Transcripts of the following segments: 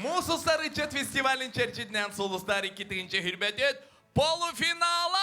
Mususlar İçet Festivalin çerçinden Soluslar 2. hürmetet polufinalı.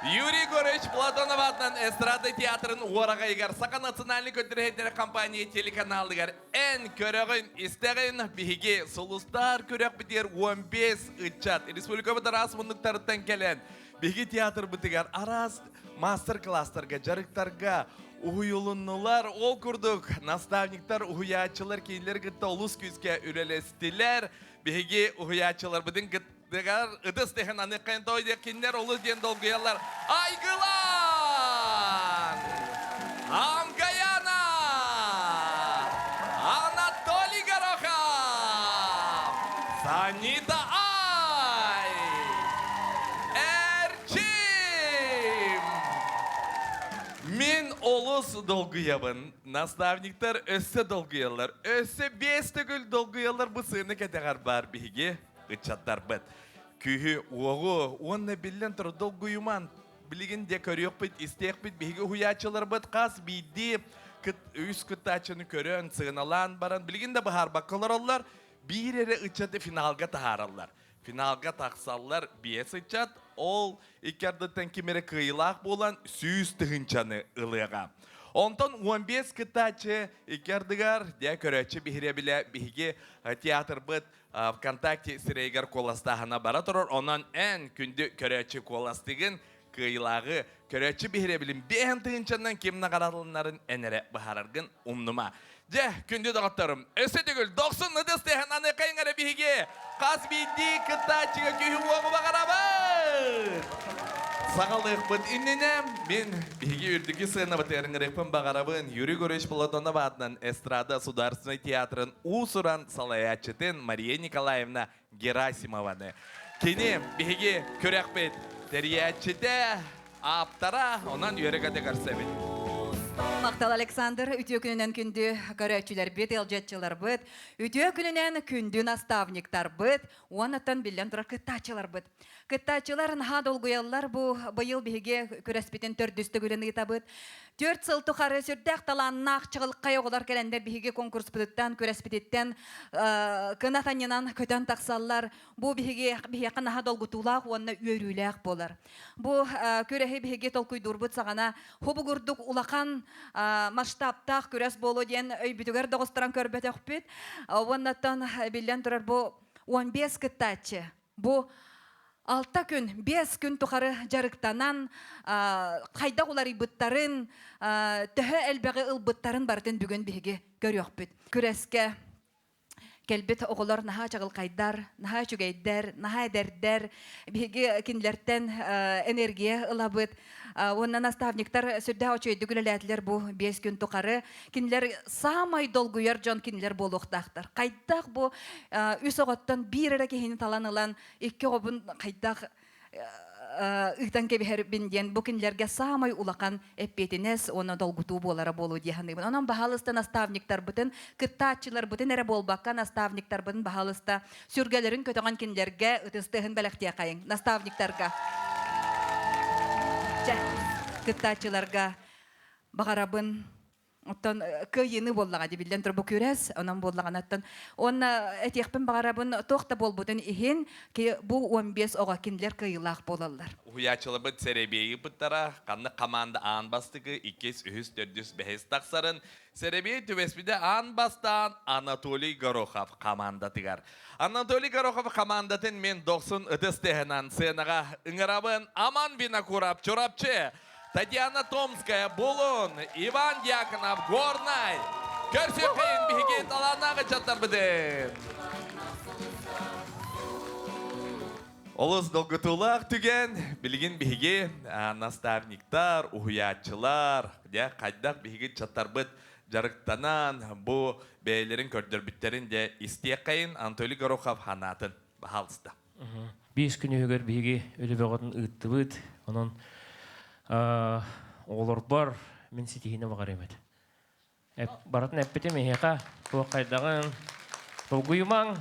Юрий Горович Платонов атынан эстрада театрын уораға егер Сақа национальный көндіргендері компания телеканалыгар ән көрігін істеген бігі солустар көрек бітер 15 ұтчат. Республика бұтар асмындықтарыттан келен бігі театр бұтығар арас мастер-класстарға, жарықтарға уйылынылар ол күрдік. Наставниктар, уйячылар, кейлер гітті олыс күзге үрелестілер. Бігі уйячылар бұдың Дегар ыдыс деген аныққайын тойды киндер олы ден долгыялар. Айгылан! Амгаяна! Анатолий Горохов! Санита Ай! Эрчим! Мен олыс долгыябын. Наставниктар өсі долгыялар. Өсі 5 түгіл долгыялар бұл сыны кәтеғар бар бігі. Ычаттар бит. Күйі оғы, онны білін тұр долгуйыман. Білігін де көрек бит, істек бит, бігі хуячылар бит, қас бейді, үз күттачыны көрін, сығыналан баран. Білігін де бұхар бақылар олар, бір әрі ычаты финалға тағаралар. Финалға тақсалар, бес ычат, ол икердіттен кемері қиылақ болан, сүйіз тұғынчаны ылыға. Онтан 15 кытачы икердігар, де көрәчі бігіре біле бігі театр бұд ВКонтакте сірейгер коластағына бара тұрыр. Онан ән күнді көрәчі коластығын қиылағы көрәчі бігіре білім бейін тұғынчаннан кеміна қарадылынларын әнері бұхарарғын ұмныма. Де, күнді дұғаттарым, өсі түгіл 90 ұдыс тәхін аны қайыңары бігі қас бейді кытачыға күйі оғы бағарабы. Сағалық бұд инненем, мен бігі үрдігі сығына бұтырың рекпін бағарабын Юрий Горович Платонов атынан эстрада сударственный театрын усуран салаячытын Мария Николаевна Герасимованы. Кені бігі көрек бет тәриячыты аптара, онан үйерігі дегірсәбін. Мақтал Александр, үтіе күнінен күнді көрәтшілер бет, елжетчілер бет, үтіе күнінен күнді наставниктар бет, онаттан білен тұра кыттачылар бет. Кыттачылар наға долгуялар бұйыл біге көрәспетін төрдісті күліні етабыт. 4 сыл тұқары сүрдәқ таланнақ чығылыққа оғылар кәлендер біге конкурс бұдыттан, көрәспететтен кынатанынан көтен тақсалар. Бұ біге наға долгутулақ, онына өріләқ болар. Бұ көрәхі біге толкуйдур бұд сағана, хобы күрдік улақан масштабтақ көрәс болу ден өйбітігер доғыстыран көрбет өқпет. Оннаттан білден тұрар бұ 15 кыттачы. Бұ 6 күн, 5 күн тұқары жарықтанан қайда олар бұттарын, түхі әлбәғі ұлбыттарын бардың бүгін біге көрі өқпет. Көрәске Келбет оғылар наға чағыл қайдар, наға чүгейдер, наға әдердер, бігі кенлерден энергия ұлабыд. Онна наставниктар сүрді очойды күлеләтілер бұл 5 күн тұқары. Кенлер самай долгуяр жон кенлер бол оқтақтар. Қайдақ бұл үс оғаттан бір әрі кейіні таланылан, 2 ғобын қайдақ ыhtан кебихер бинден бу кинлерге самай улакан эппетинес оны долгуту болара болу дияханыбын. Онан бахалыста наставниктар бутын, кыттачылар бутын эре болбакка наставниктар бутын бахалыста сүргелерин көтөгөн кинлерге ытыстыгын белектия кайын. Наставниктарга, кыттачыларга багарабын оттан кыйыны боллага дибилден тур бу күрәс, онан боллаган аттан. Онна этехпен багарабын тохта болбутын ихин ки бу 15 ога кинлер кыйлак болалар. Уячылы бит серебеyi быттара, канны команда ан бастыгы 200-400 таксарын. Серебеyi түбеспиде ан бастан Анатолий Горохов команда тигар. Анатолий Горохов командатын мен 90 ыдыс технан сенага ыңырабын Аман Винокуров чорапчы. Татьяна Томская, Булун, Иван Дьяконов, Горнай. Көрсе қиын біге таланағы жаттар бідін. Олыс долгытулақ түген, білген біге наставниктар, ухуятчылар, қайдақ біге жаттар бұд жарықтанан, бұл бәйлерін көрдір біттерін де істе қайын Анатолий Горохов ханатын бағалысты. 5 күн өгер біге өлі бәғатын ұйтты бұд, оның олар бар, мен сетейіне бағар емеді. Баратын әппеті мехеқа, бұл қайдағын, толгуйымаң,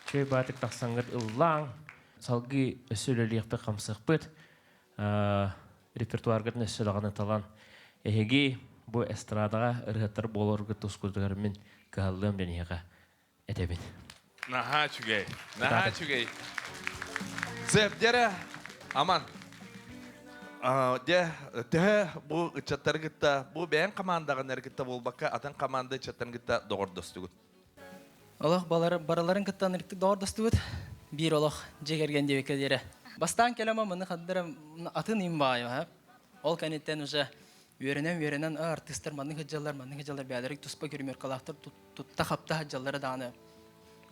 чөй батық тақсаңғыр ұллаң, салғы өсіліліқпі қамсық бұд, репертуарғырын өсіліғаны талан. Әйге бұл эстрадаға ұрғаттар боларғы тұскүздігірмен кағалым дәнеға. edebin. Naha çügey. Naha çügey. Zepdere aman. De bu çattar gitta bu ben komandaga nergitta bolbakka atan komanda çattan gitta doğurdostugut. Allah baraların kıttan irkti doğru dostut. Bir olaq jegergen debeke dere. Bastan kelama mını kaddara atın imbayı ha. Ol kanitten uja öğrenen artistler manın hıcallar beylerik tuspa görmüyor kalahtır tutta kapta hıcallara dağını.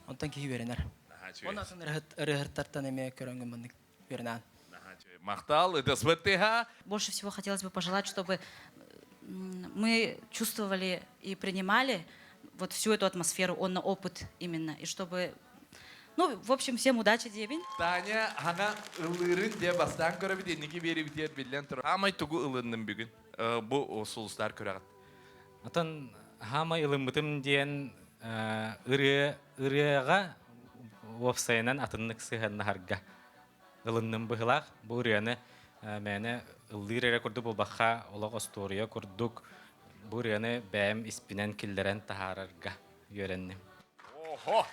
Ondan ki öğrener. Naha çügey. Ondan sonra rıhırtartan emeğe köröngün manın öğrenen. Naha çügey. Maqtal ыдысбытты ha. Больше всего хотелось бы пожелать, чтобы мы чувствовали и принимали вот всю эту атмосферу, опыт именно, и чтобы, ну, в общем, всем удачи, Дебин. Tanya hana ılırın diye bastan köre bir niki beri bitiyor billen tur. Amay tugu ılındım bugün. Bu suluslar köreğat. Atan hama ılımıtım diyen ırığa websaynan atınlık sıhhanna harga. Ilındım bıhılaq. Bu ırığını mene ılırıra kurdu bu bakha olaq ostoriya kurduk. Bu ırığını bəyəm ispinen killeren tahararga yörendim. Oho.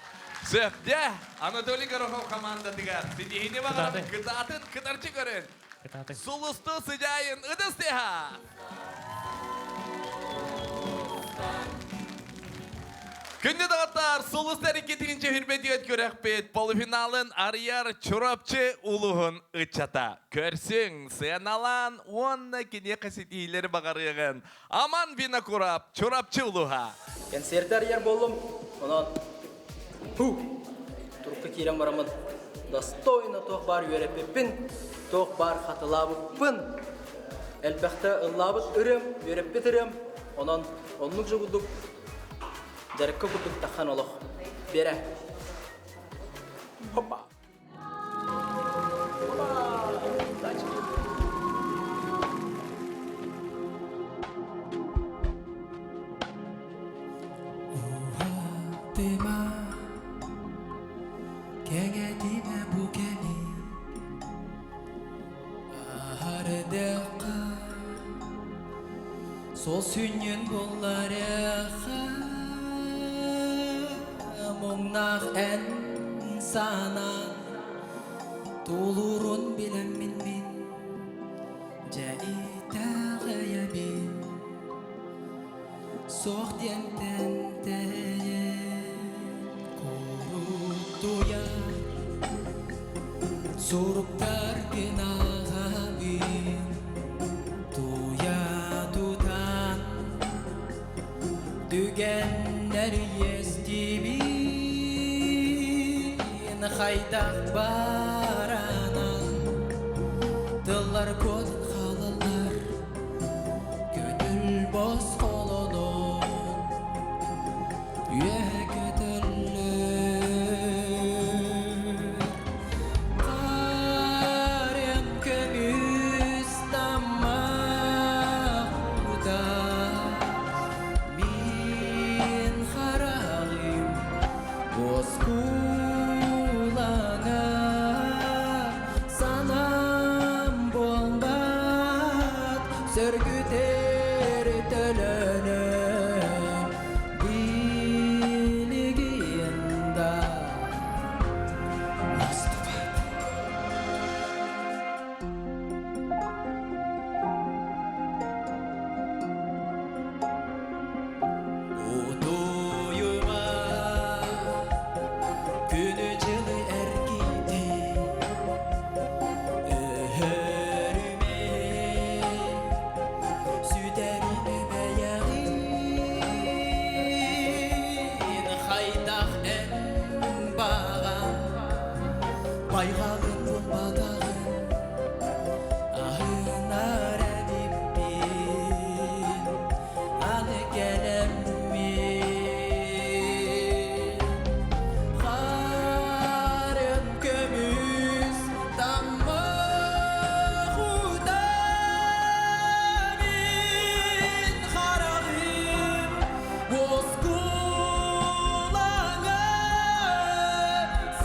Zepde Anatoly Горохов komanda digar. Sidihini bakalım. Kıtatın. Kıtatın kıtarçı görün. Kıtatın. Sulustu sıcayın ıdıs ha. Күнді дағаттар, Солыс әрекетінше hürmet көрәқпет, полуфиналын Арияр Чорапчы улуғын ұтчата. Көрсің, сен алан, онна кене қасетейлері бағарыған. Аман Винокурап, Чорапчы улуға. Концертер yer болым. Ondan Turku kirem baramın. Достойно тоқ бар өреппін, тоқ бар қатылабыппын. Әлбәқті ыллабыт үрім, өреппет үрім. Ondan onluk жығылдық. Дәріккі күдік таққан олық. Бере. Хоппа. Tema kenge dime bu kemi ahardeka sol sünyen bollarıha mumnaq en sana tulurun bilen min jaita gayabin soğuk dienten Tuya suruktar günahın Tuya tutan dügenler yestibin Haydak baranan Dıllar kod halılar Gönül boz kolonun Sörgüter tölönü biligiyenda Mustafa Uduyuma günü cılı ergidi Öhörüme Süderine beyarin Haydak en bağam Bayrağın bulmadağın Ahına rebibbin Anı gelemmin Harın kömüz damma hudamin Harağım bozkulana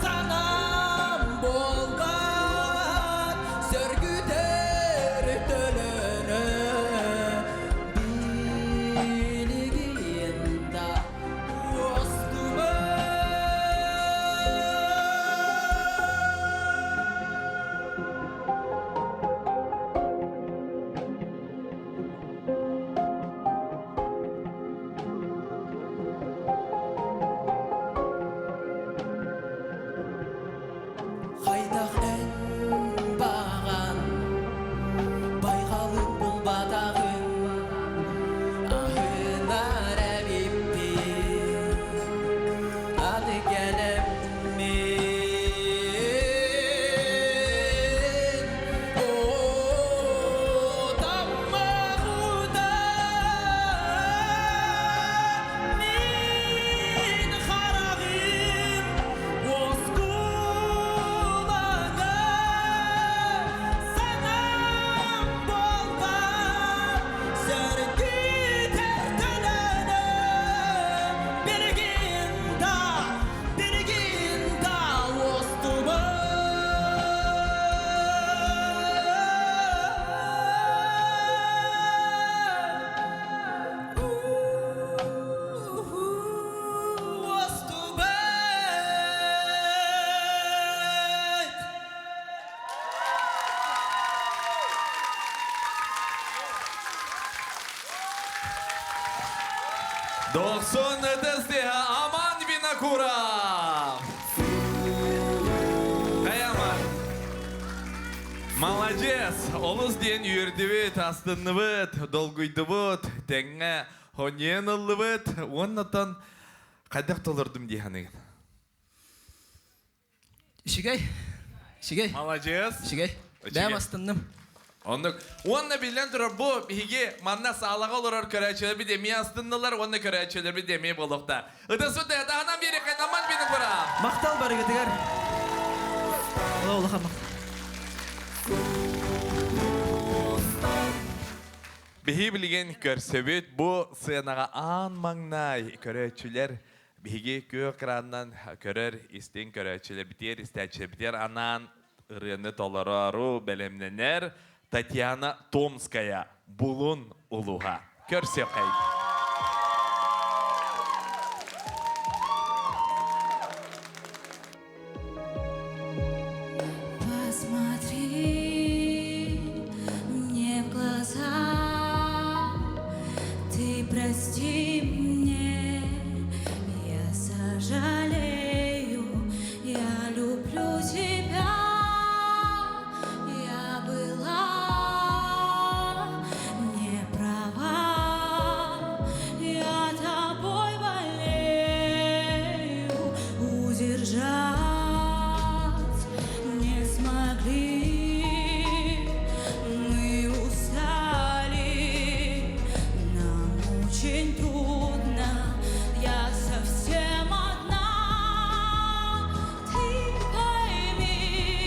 Sanam bolbat 90 тестеге Аман Винокуров. Каяма. Молодец. Олус ден үйірдібіт, астынныбыт, долгуйдыбыт, тәңе хонен ыллыбыт. Оннатан қайдақ толырдым дейханығын. Шигай. Шигай. Молодец. Шигай. Бәм астынным. Онна билен тұрар бұл бігі манна сағалаға олар көрәчелер бір деме астыннылар, онна көрәчелер бір деме болуқта. Ыдысыды, әдағанан бері қайнаман бені құра. Мақтал бары кетігер. Олаға мақтал. Бігі білген көрсөбет бұл сынаға ан маңнай көрәчелер бігі көй қыраннан көрер істен көрәчелер бітер, істәчелер бітер, анан ұрыны толарару бәлемненер Татьяна Томская Булун улуға. Көрсе қай. Посмотри мне в глаза, ты прости мне, я сожалею, я люблю тебя. Я была не права, я тобой болею, удержать не смогли, мы устали, нам очень трудно, я совсем одна. Ты пойми,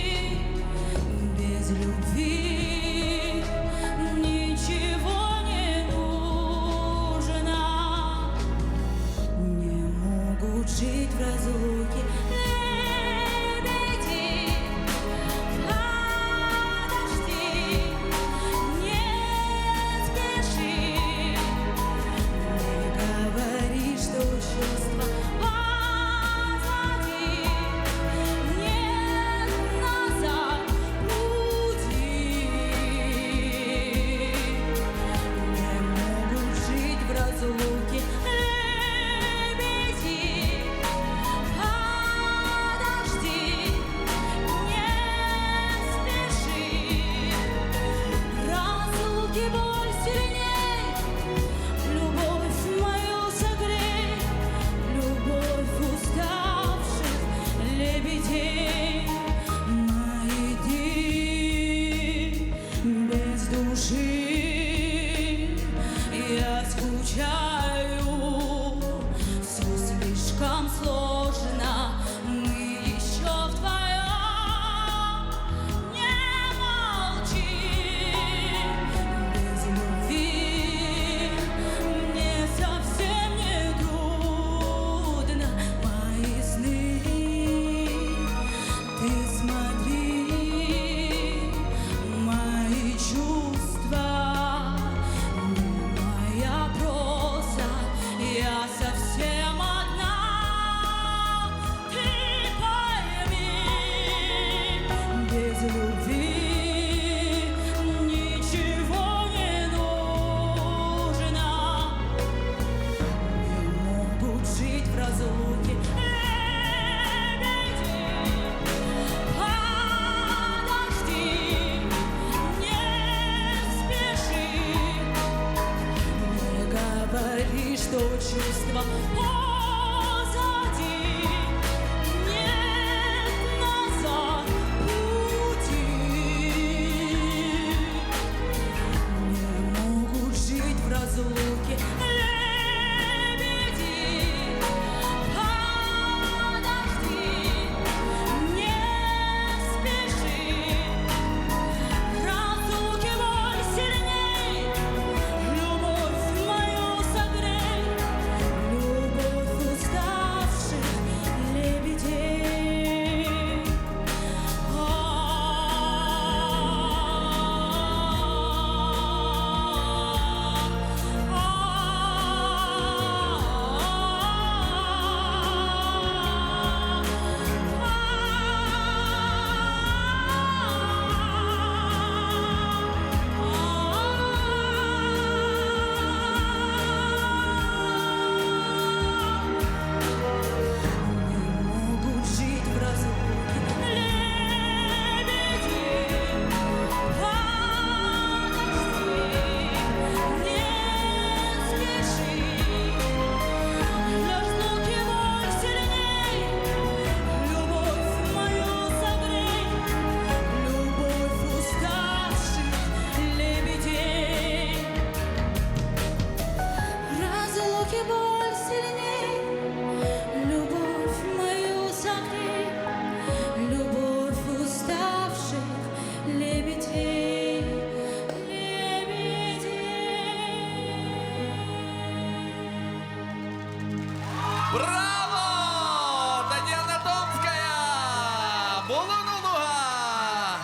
болон улуға.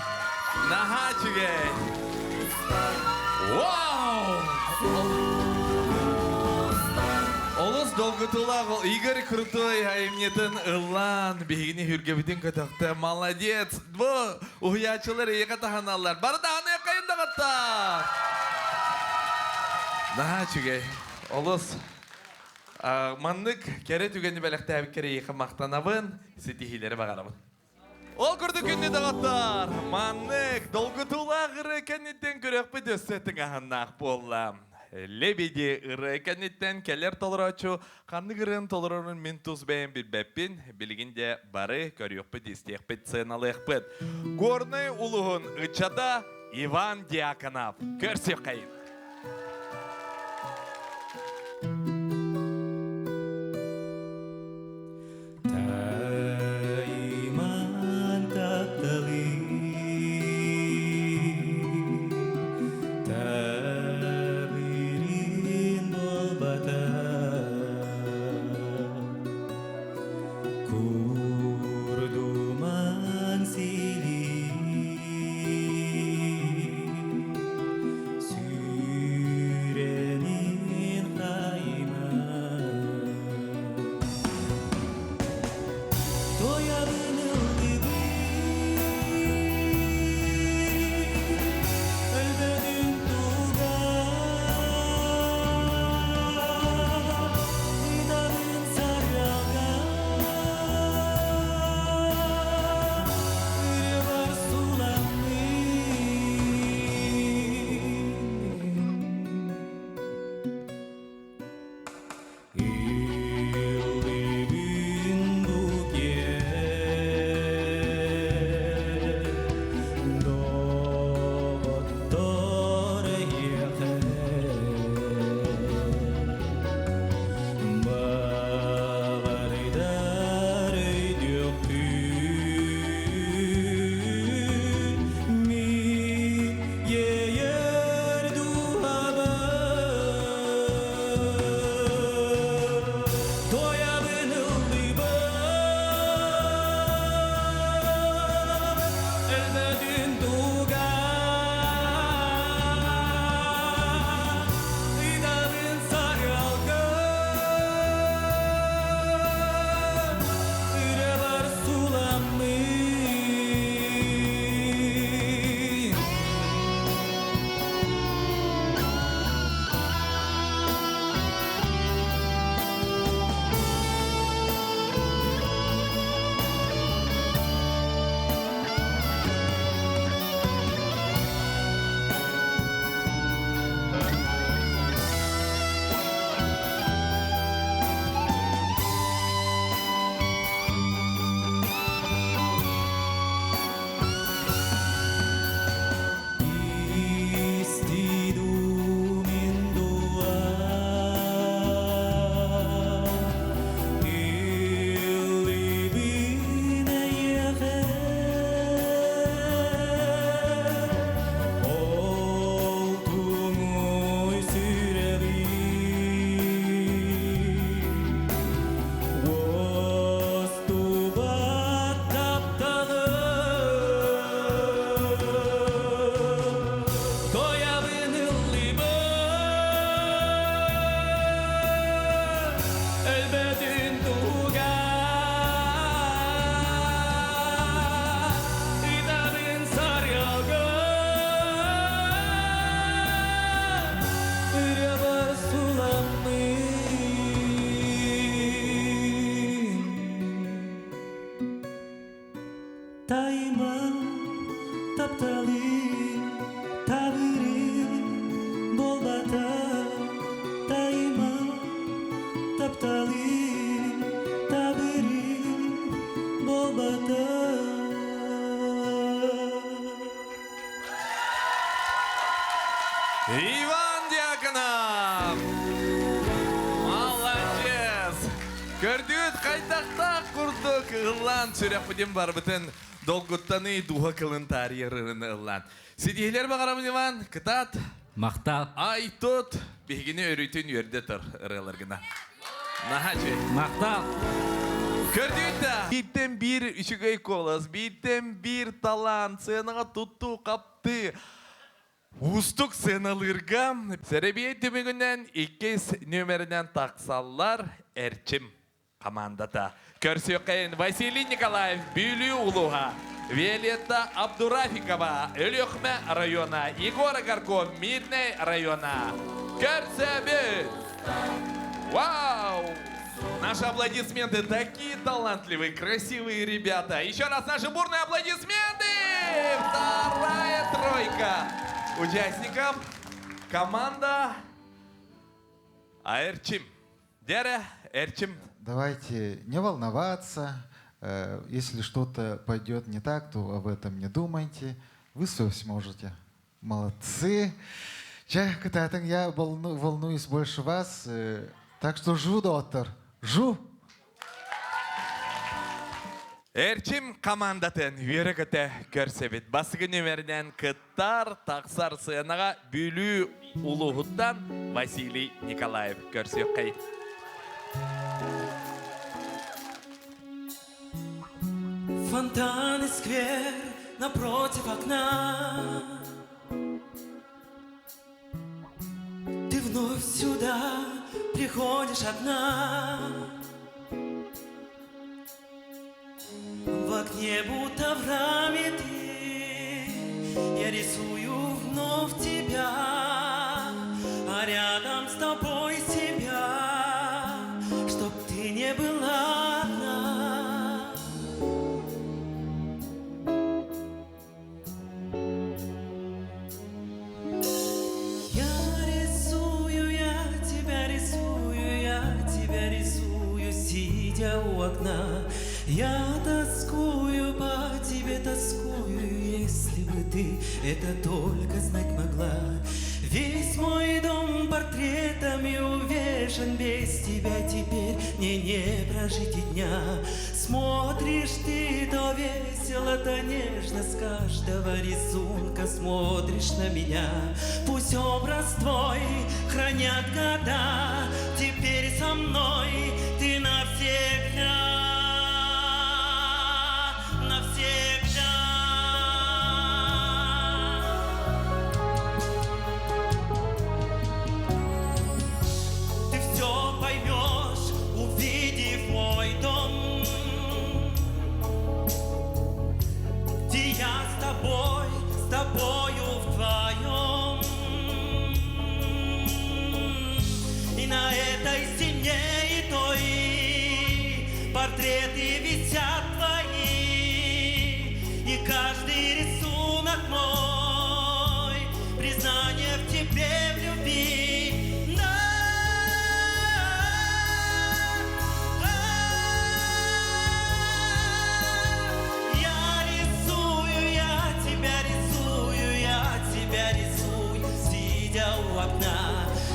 Наха чүгей. Вау! Олыс долгытулақ ол Игорь Крутой айымнетін ұлан бейгіне хүргебітін көтіқті. Молодец! Бұл ұхиячылар еқа таханалар. Бары таханы еқайын дағыттар. Наха чүгей. Олыс маннык кәрі түгені бәліқті әбіккері еқі мақтанабын, сетихилері бағарабын. Ол күрді күнді дағыттар. Маннык долгытулақ ұры кәнеттен көрек бұд өссетін ағыннақ болам. Лебеди ырайканеттен келер толырачу, қанны кырын толырының мен туз бәйін бір бәппін, білгінде бары көріқпі дестеқпі ценалықпыд. Горны улығын ұчада Иван Дьяконов. Көрсек қайын. Иван Дьяконов! Молодец! Көрдүт қайтақтақ құрдық ұлан сүрек бұден бар бұтын долгуттаны дуға кылын тарихырын ұлан. Сидейлер бағарамын Иван, кытат? Мақтал. Ай тұт, бігіне өрітін өрді тұр ұрыларғына. Наха жей. Мақтал. Көрдүйді. Биттен бір үшігей колас, биттен бір талант, сенаға тұтту қапты. Устук сеналырга. Серебие түмігінен 2 нөмірінен тақсаллар әрчім командата. Көрсөкейін Василий Николаев Бюлю Улуға, Виолетта Абдурафикова Өлөкме района, Егор Гарков Мирный района. Көрсөбіз! Вау! Наши аплодисменты такие талантливые, красивые ребята. Еще раз наши бурные аплодисменты! Вторая тройка участников. Команда Эрчим. Дера Эрчим. Давайте не волноваться. Если что-то пойдет не так, то об этом не думайте. Вы все сможете. Молодцы. Я волнуюсь больше вас. Так что жу, доктор. Жу. Эрчим командатын үйрекеті көрсебет. Басығы нөмерден кыттар тақсар сыянаға Бюлю Улуғыттан Василий Николаев көрсек қай. Фонтан и сквер напротив окна. Ты вновь сюда приходишь одна. В окне будто в раме ты. Я рисую вновь тебя, а рядом с тобой себя, чтоб ты не была одна. Я тебя рисую, сидя у окна. Я тоскую по тебе, тоскую, если бы ты это только знать могла. Весь мой дом портретами увешан, без тебя теперь мне не прожить и дня. Смотришь ты то весело, то нежно, с каждого рисунка смотришь на меня. Пусть образ твой хранят года, теперь со мной ты навсегда. С тобою вдвоем. И на этой стене и той портреты висят твои. И каждый рисунок мой признание в тебе, в любви. Я рисую, сидя у окна.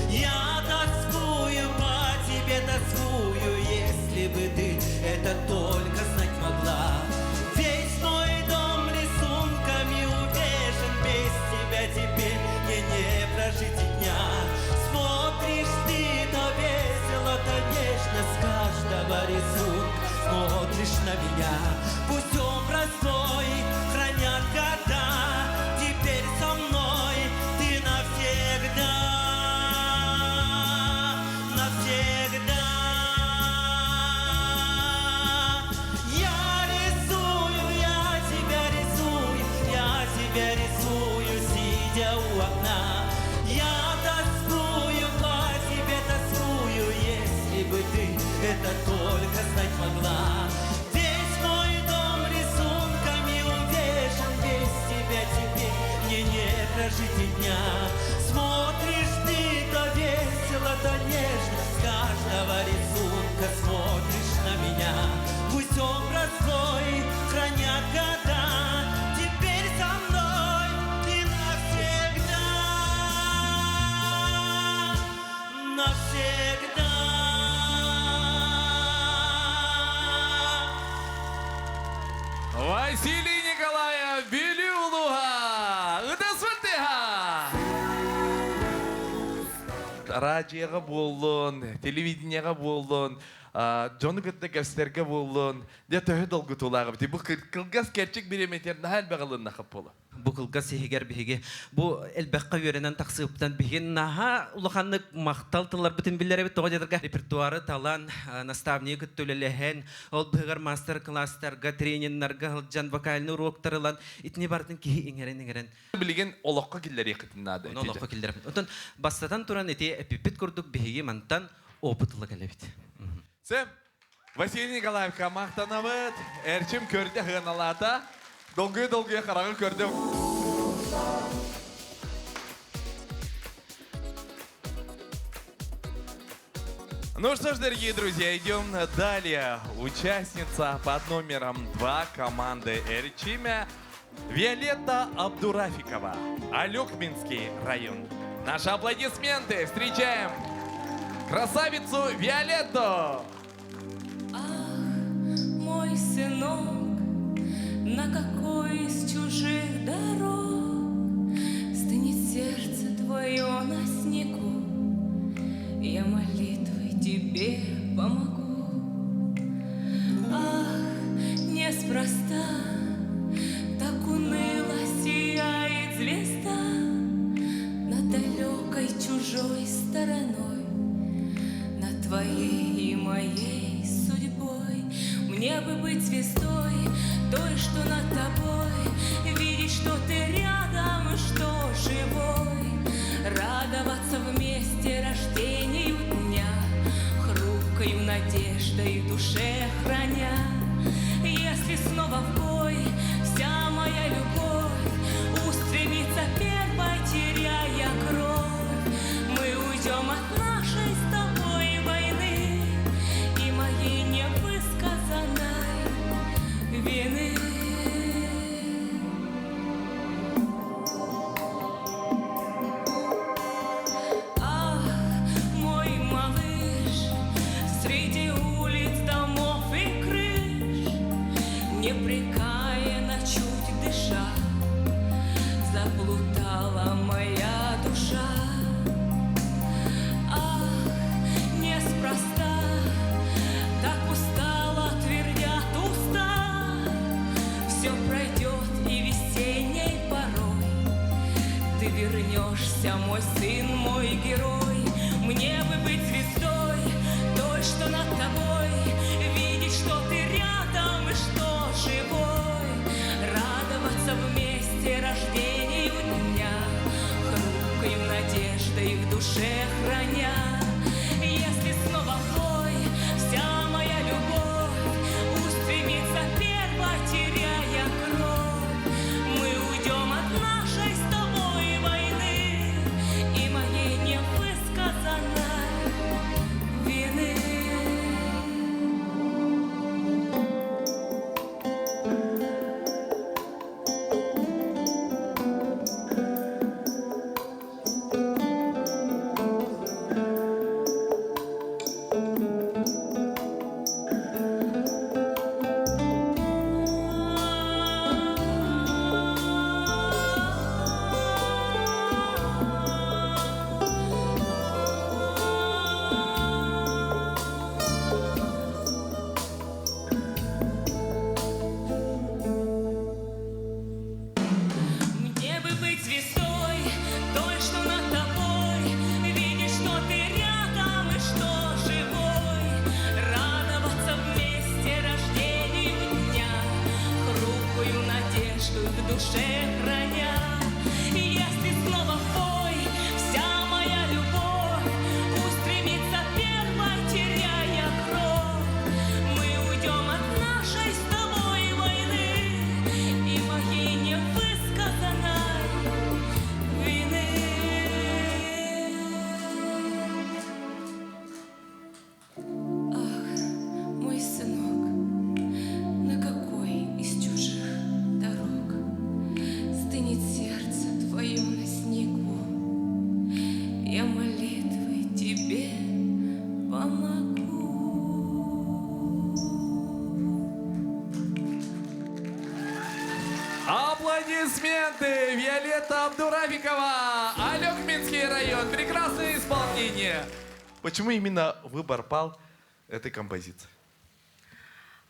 Я тоскую по тебе, тоскую, если бы ты это только знать могла. Весь мой дом рисунками увешан, без тебя теперь мне не прожить и дня. Смотришь ты то весело, то нежно, с каждого рисунка смотришь на меня. Пусть образ твой хранят года, теперь со мной ты навсегда, навсегда. Я тебя рисую, сидя у окна. Я тоскую по тебе, тоскую, если бы ты это только знать могла. Весь мой дом рисунками увешан, без тебя теперь мне не прожить и дня. Смотришь ты то весело, то нежно, с каждого рисунка смотришь на меня. Пусть образ твой хранят года, теперь со мной ты навсегда, навсегда. Василий Николаев Бюлю Улуға. Ыдасваттыға. Радиоға болын, телевидениеға болын. Джону гытты кәстерге болын, де төһі долгы тулағы біті. Бұл кылгас кәрчік береметер нахал бағылын нақып болы. Бу кылга сехигер биһиги бу элбәккә йөренән таксыптан биһин наха улаханны макталтылар битен билләре бит тогыдырга репертуары талан наставник төлеләһен ол быгар мастер класстарга тренингнарга жан вокальный уроктарылан итне бардын ки иңерен Білген олаққа келдер еқітінады. оны лоққа килдер. Отон бастатан туран эти эпипит курдук биһиги мантан опытлы келебит. Сэм, Василий Николаевич мақтанабыд, әрчім көрді ғыналата, долгы-долгы қарағы көрді. Ну что ж, дорогие друзья, идем далее. Участница под номером 2 команды «Эрчимя» Виолетта Абдурафикова, Алёкминский район. Наши аплодисменты. Встречаем красавицу Виолетту. Мой сынок, на какой из чужих дорог стынет сердце твое на снегу? Я молитвой тебе помогу. Ах, неспроста так уныло сияет звезда над далекой чужой стороной, над твоей и моей судьбой. Мне бы быть звездой, той, что над тобой, видеть, что ты рядом, что живой, радоваться вместе рождению дня, хрупкою надеждой в душе храня. Если снова в бой вся моя любовь устремится первой, теряя кровь, мы уйдем от нашей с тобой войны и моей невысказанной вины. Ах, мой малыш, среди улиц, домов и крыш, непрекаянно чуть дыша, заплутала моя душа. Ах, неспроста так устала, твердят уста. Все пройдет и весенней порой ты вернешься, мой сын, мой герой. Мне бы быть звездой, той, что над тобой, видеть, что ты рядом и что живой, радоваться вместе рождению дня, хрупкою надеждой в душе храня. Если снова в бой вся моя любовь устремится первой, теряя кровь, мы уйдем от нашей с тобой войны и моей невысказанной вины. Мне бы быть звездой, той, что над тобой, видеть, что ты рядом и что живой, радоваться вместе рождению дня, хрупкую надежду в душе храня. Если снова в бой вся моя любовь устремится первой, теряя кровь, мы уйдем от нашей с тобой войны и моей невысказанной вины. Ах, мой сынок, на какой из чужих дорог стынет сердце твое на снегу? Я молитвой тебе помогу. Аплодисменты! Виолетта Абдурафикова, Алёкминский район. Прекрасное исполнение. Почему именно выбор пал этой композиции?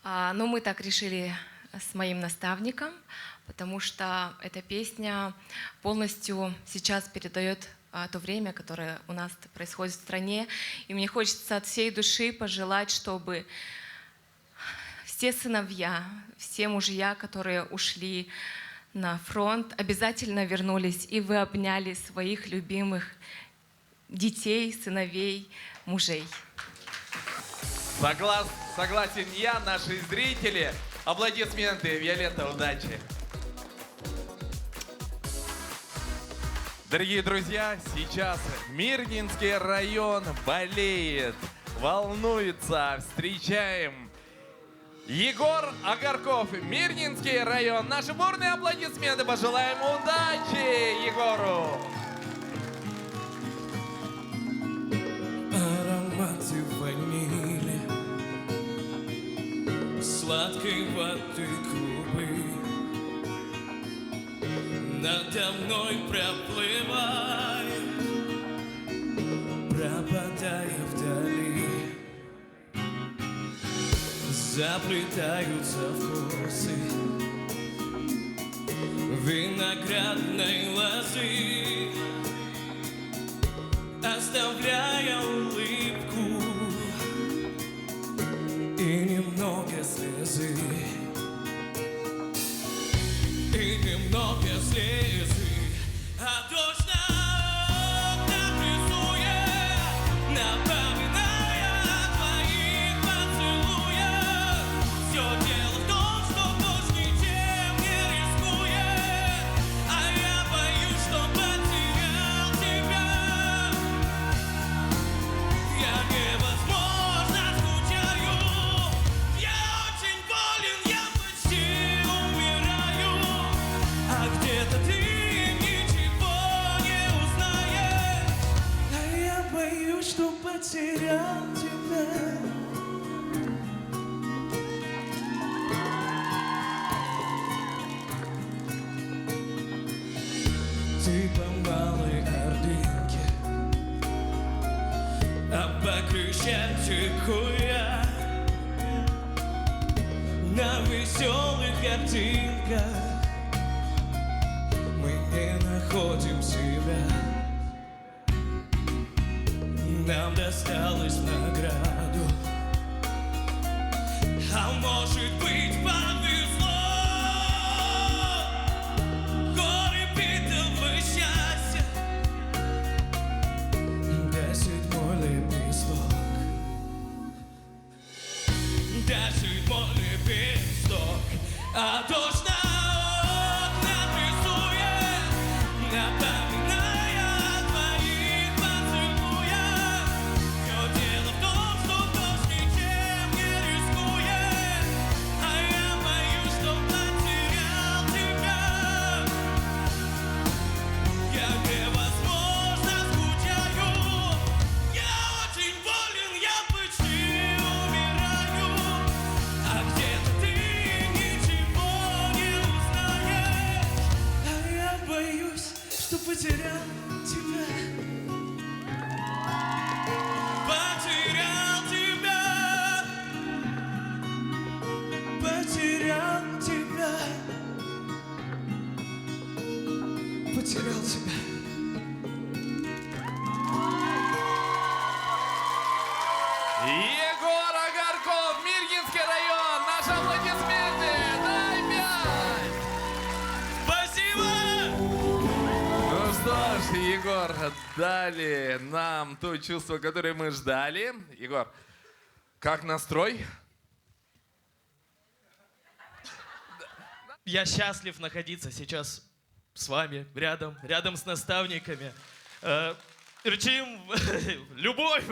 Ну, мы так решили с моим наставником, потому что эта песня полностью сейчас передает то время, которое у нас происходит в стране. И мне хочется от всей души пожелать, чтобы все сыновья, все мужья, которые ушли на фронт, обязательно вернулись, и вы обняли своих любимых детей, сыновей, мужей. Согласен я, наши зрители. Аплодисменты, Виолетта, удачи. Дорогие друзья, сейчас Мирнинский район болеет, волнуется. Встречаем Егор Агарков, Мирнинский район. Наши бурные аплодисменты, пожелаем удачи Егору. Ароматы ванили, сладкой воды клубы надо мной проплывают, пропадая вдали. Заплетаются вкусы виноградной лозы, оставляя улыбку и немного слезы, и немного слезы, а дождь на окнах рисует, напоминая о твоих поцелуях. Все дело в том, что дождь ничем не рискует, а я боюсь, что потерял тебя. Я невозможно скучаю, я очень болен, я почти умираю, а где-то ты ничего не узнаешь, а я боюсь, что потерял тебя. Ты по малой ордынке, а по Крещатику я на веселых картинках. Мы не находим себя, нам досталось в награду, а может быть повезло. Горы битого счастья, да седьмой лепесток, да седьмой лепесток, а дождь на окнах рисует, напоминая о твоих поцелуях. Все дело в том, что дождь ничем не рискует, а я боюсь, что потерял тебя. Я невозможно скучаю, я очень болен, я почти умираю, а где-то ты ничего не узнаешь, а я боюсь, что потерял тебя. Потерял тебя, потерял тебя, потерял тебя. Егор Агарков, Мирнинский район. Наши аплодисменты. Дай 5. Спасибо! Ну что ж, Егор, дали нам то чувство, которое мы ждали. Егор, как настрой? Я счастлив находиться сейчас с вами, рядом с наставниками. Рычим любовь.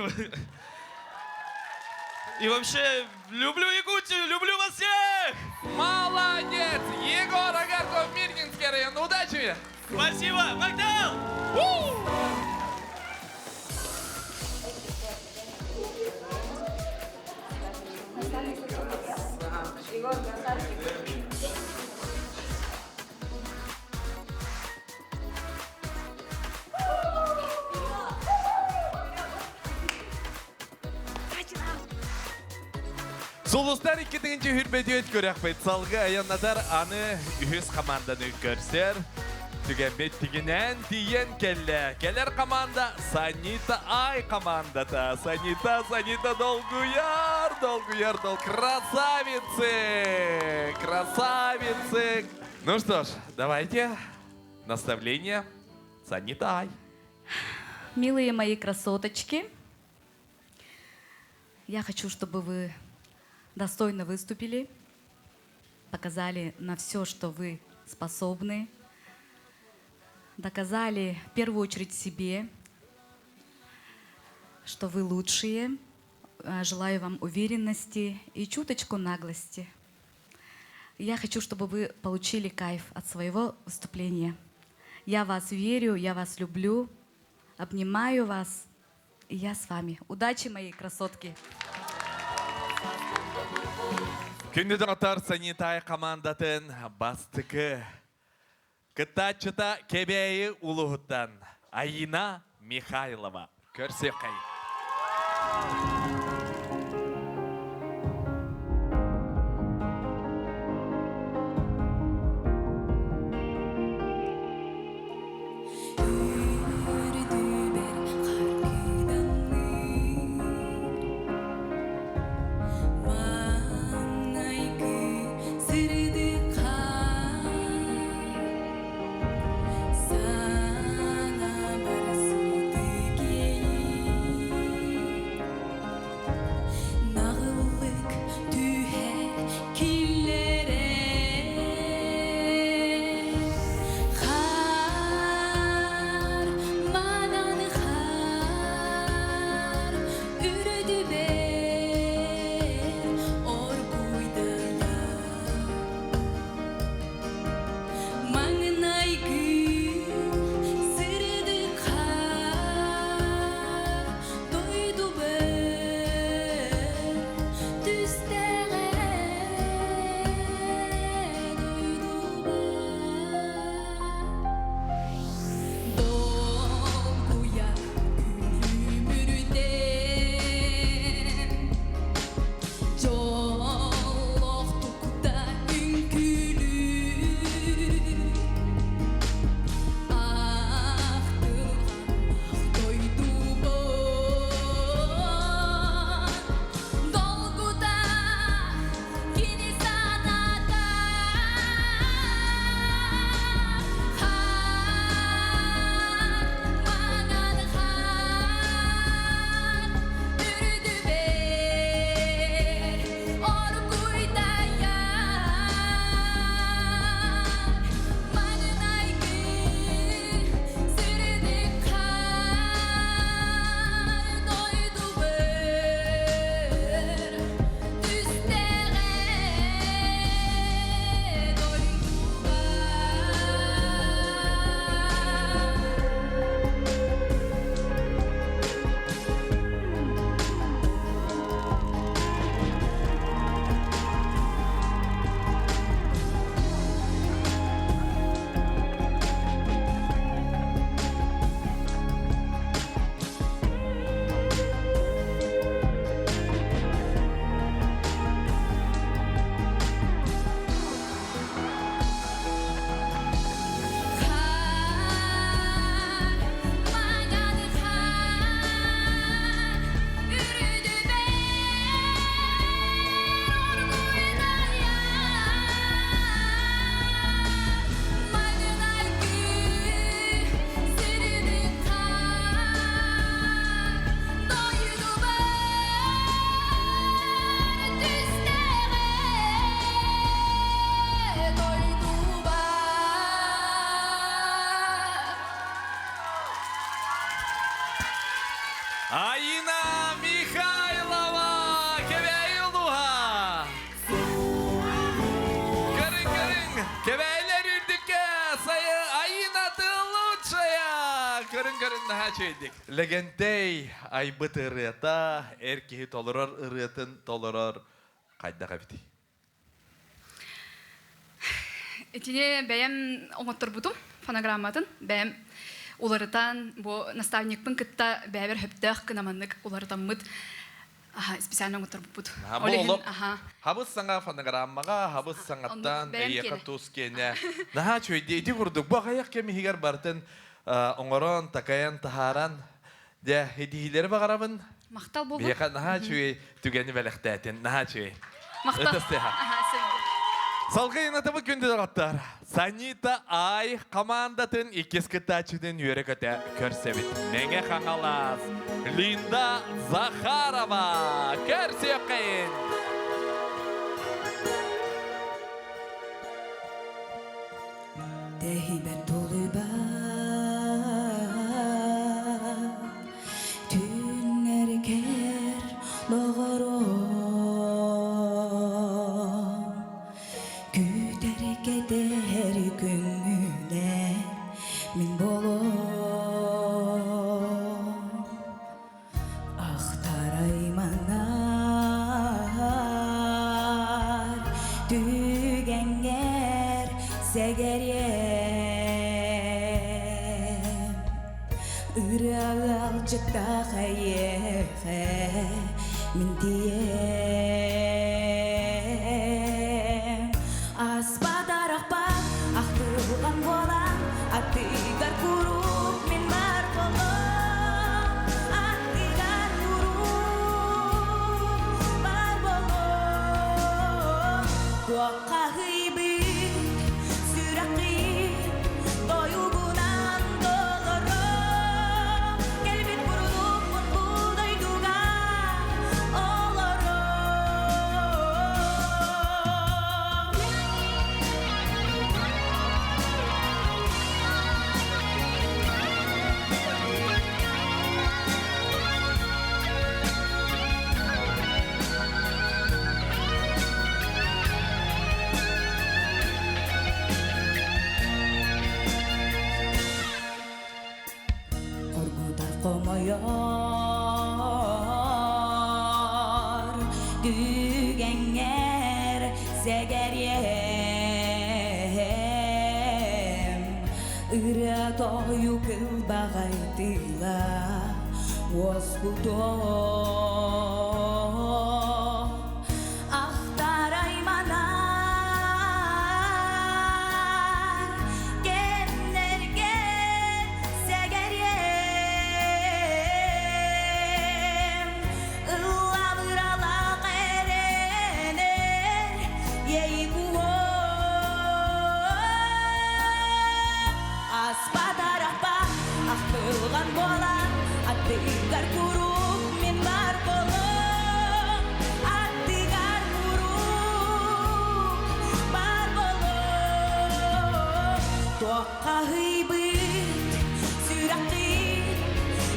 И вообще, люблю Якутию, люблю вас всех! Молодец! Егор Агарков, Мирнинский район. Удачи! Спасибо, Богдан! Сулустар 2-нче хүрбәдиет көрәк бит. Салгы аяннадар аны үз команданы көрсәр. Түгәмет тигенән тиен келлә. Келәр команда Санита Ай командата. Санита Долгуяр. Красавицы. Ну что ж, давайте наставление Санита Ай. Милые мои красоточки, я хочу, чтобы вы достойно выступили, показали на все, что вы способны, доказали в первую очередь себе, что вы лучшие. Желаю вам уверенности и чуточку наглости. Я хочу, чтобы вы получили кайф от своего выступления. Я вас верю, я вас люблю, обнимаю вас, и я с вами. Удачи, мои красотки! Күнді дұғытар Санитай командатын бастықы. Кытачыта кебейі ұлығыттан Айна Михайлова. Көрсек қай. Айна Михайлова, кебейулуга. Көрің, кебейлер үрдікке сайы Айна лучшая. Көрің, наға чөйдік. Легендей айбыт ырыта, әркеғі толырар, ырытын толырар. Қайдаға біті? Этине бәйім оңоттыр бұтым, фонограмматын, бәйім уларытан, бу наставникпын кытта бәбер хөптәк кынаманнык уларытан мыт. специально оңоторбут. Болоп. Хабыз саңа фонограммага, хабыз саңаттан бәйім эйека келе. тус кене. Наха чөйде ити курдук. Бу аяк кеми хигер бартын оңорон, такаян, тахаран. Де хидихилери багарабын. Мақтал болу. Бияка наха чөй түгени бәлектәтен. Наха чөй. Мақтал. Өтөстеха. Салгайын атабы күнді дағаттар. Санита Ай командатын икес кытачыдын үйері көте көрсебіт. Менге қаңалас. Линда Захарова. Көрсе өккайын. Tehibet doluba Tünler ker doğru Güderek eder gününe min bolu Aktaraymanar Dügenger Segeriyem Iral çıkta hayehe Min diyem Asbadarak bak Ahtılgan bolan Atigar kurup min bar bolom Atigar kurup bar bolom Kuakka hıybit Sürakli Doyugunan dolurum Gelbin kurulup mutlu duyduga olurum Korkutar komuyor Dügenger segeriyem Ira toyu kıl bağaytıla Voskuto Ahtaraymanar Genlerge segeriyem Illavıralak erener Yeykuo Aspadarapa Ahtılgan bolan Atigar kurup min bar bolom Atigar kurup bar bolom Tuakka hıybit Sürakli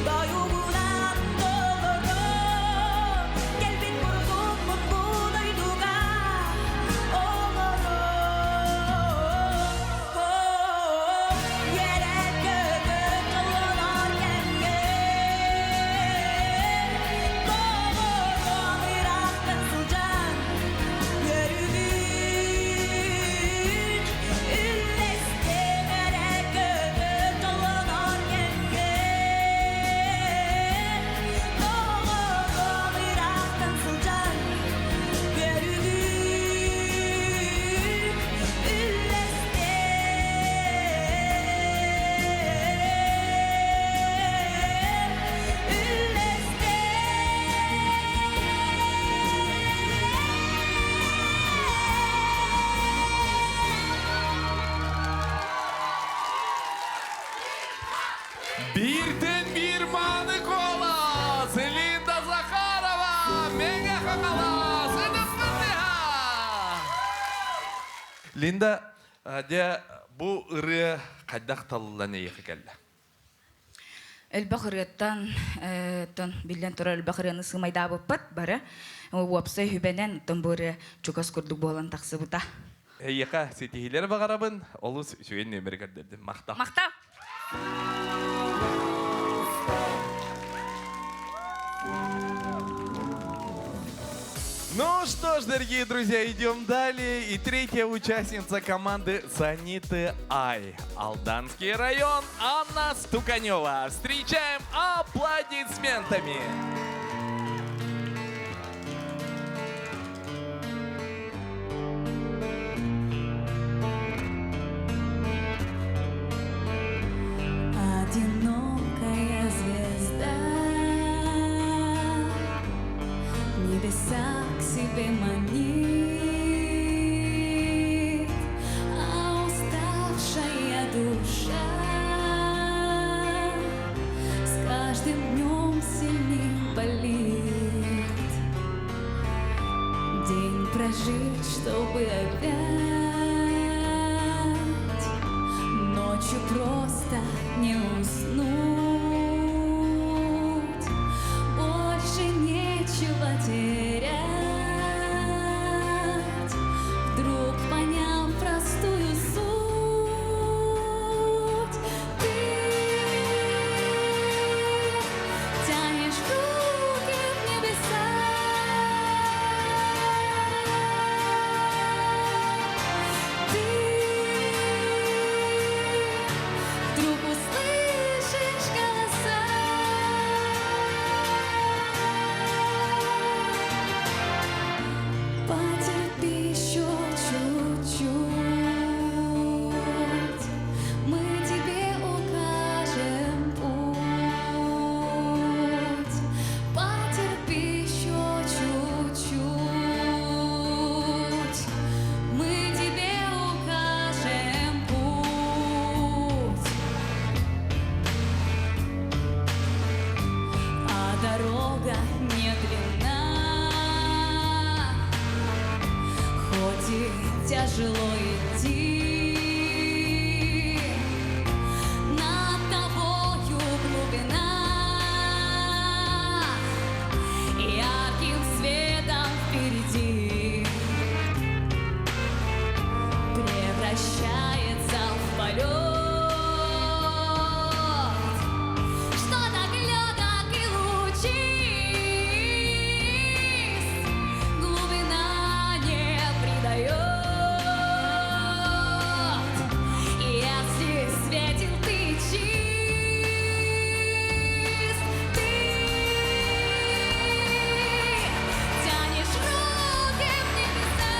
Doyugunan dolurum Gelbin kurup mutlu duyduga olurum Yere göğe kılınar kenge Doğurum Irak'tan sıcan Yürüdük Ülleste yere göğe kılınar kenge Doğurum Irak'tan sıcan Yürüdük Birden bir manı kolas. Linda Захарова. Менге қаңалас. Өтөстеха. Линда, де bu ыры қайдақ талылан ейқі келді? Элбахырыттан билен тура элбахырыны сымайда буппат бары. Уапса хүбенен томбуры чукас курдук болан тақсы бута. Ейқа сетихилер бағарабын, олы сүйен немері кәрдерді. Мақтау. Мақтау. Ну что ж, дорогие друзья, идем далее. И третья участница команды Саниты Ай. Алданский район Анна Стуканева. Встречаем аплодисментами. каждым днем сильнее болит. День прожить, чтобы опять ночью просто не уснуть. Больше нечего терять. Вдруг понял простую суть. Ты тянешь руки в небеса. Ты вдруг услышишь голоса. Потерпи еще чуть-чуть, мы тебе укажем путь. Потерпи еще чуть-чуть, мы тебе укажем путь. А дорога не длинна, хоть и тяжело идти. Над тобою глубина, ярким светом впереди превращается в полет. Что так легок и лучист, глубина не придает. Если светил ты чист, ты тянешь руки в небеса.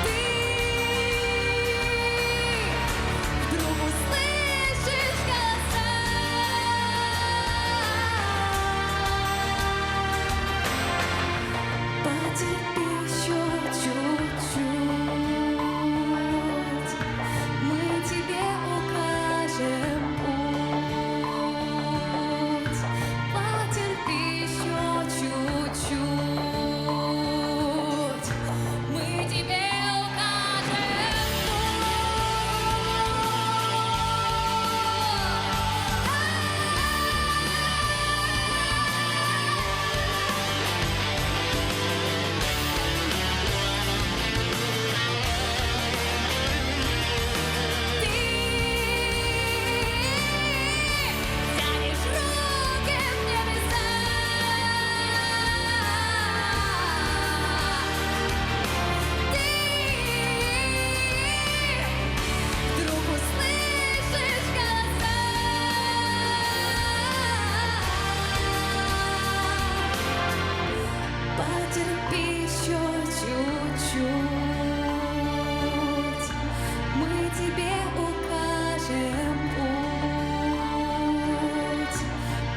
Ты вдруг услышишь голоса. Потерпи еще чуть-чуть, мы тебе укажем путь. Потерпи еще чуть-чуть, мы тебе укажем тянешь руки в небеса. Ты вдруг услышишь голоса. Потерпи еще чуть-чуть, мы тебе укажем путь.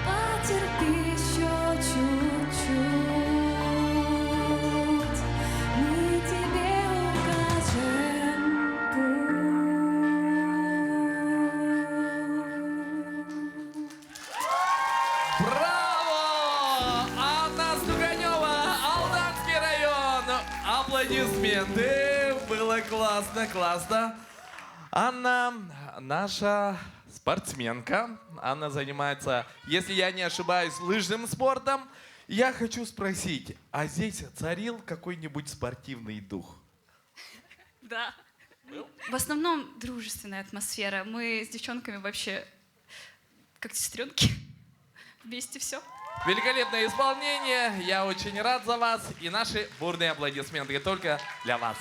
Потерпи еще чуть-чуть, мы тебе укажем путь. Браво! Анна Стуганева, Алданский район. Аплодисменты. Было классно, классно. Анна наша спортсменка. Анна занимается, если я не ошибаюсь, лыжным спортом. Я хочу спросить, а здесь царил какой-нибудь спортивный дух? Да. В основном дружественная атмосфера. Мы с девчонками вообще как сестренки. Вместе все. Великолепное исполнение. Я очень рад за вас. И наши бурные аплодисменты только для вас.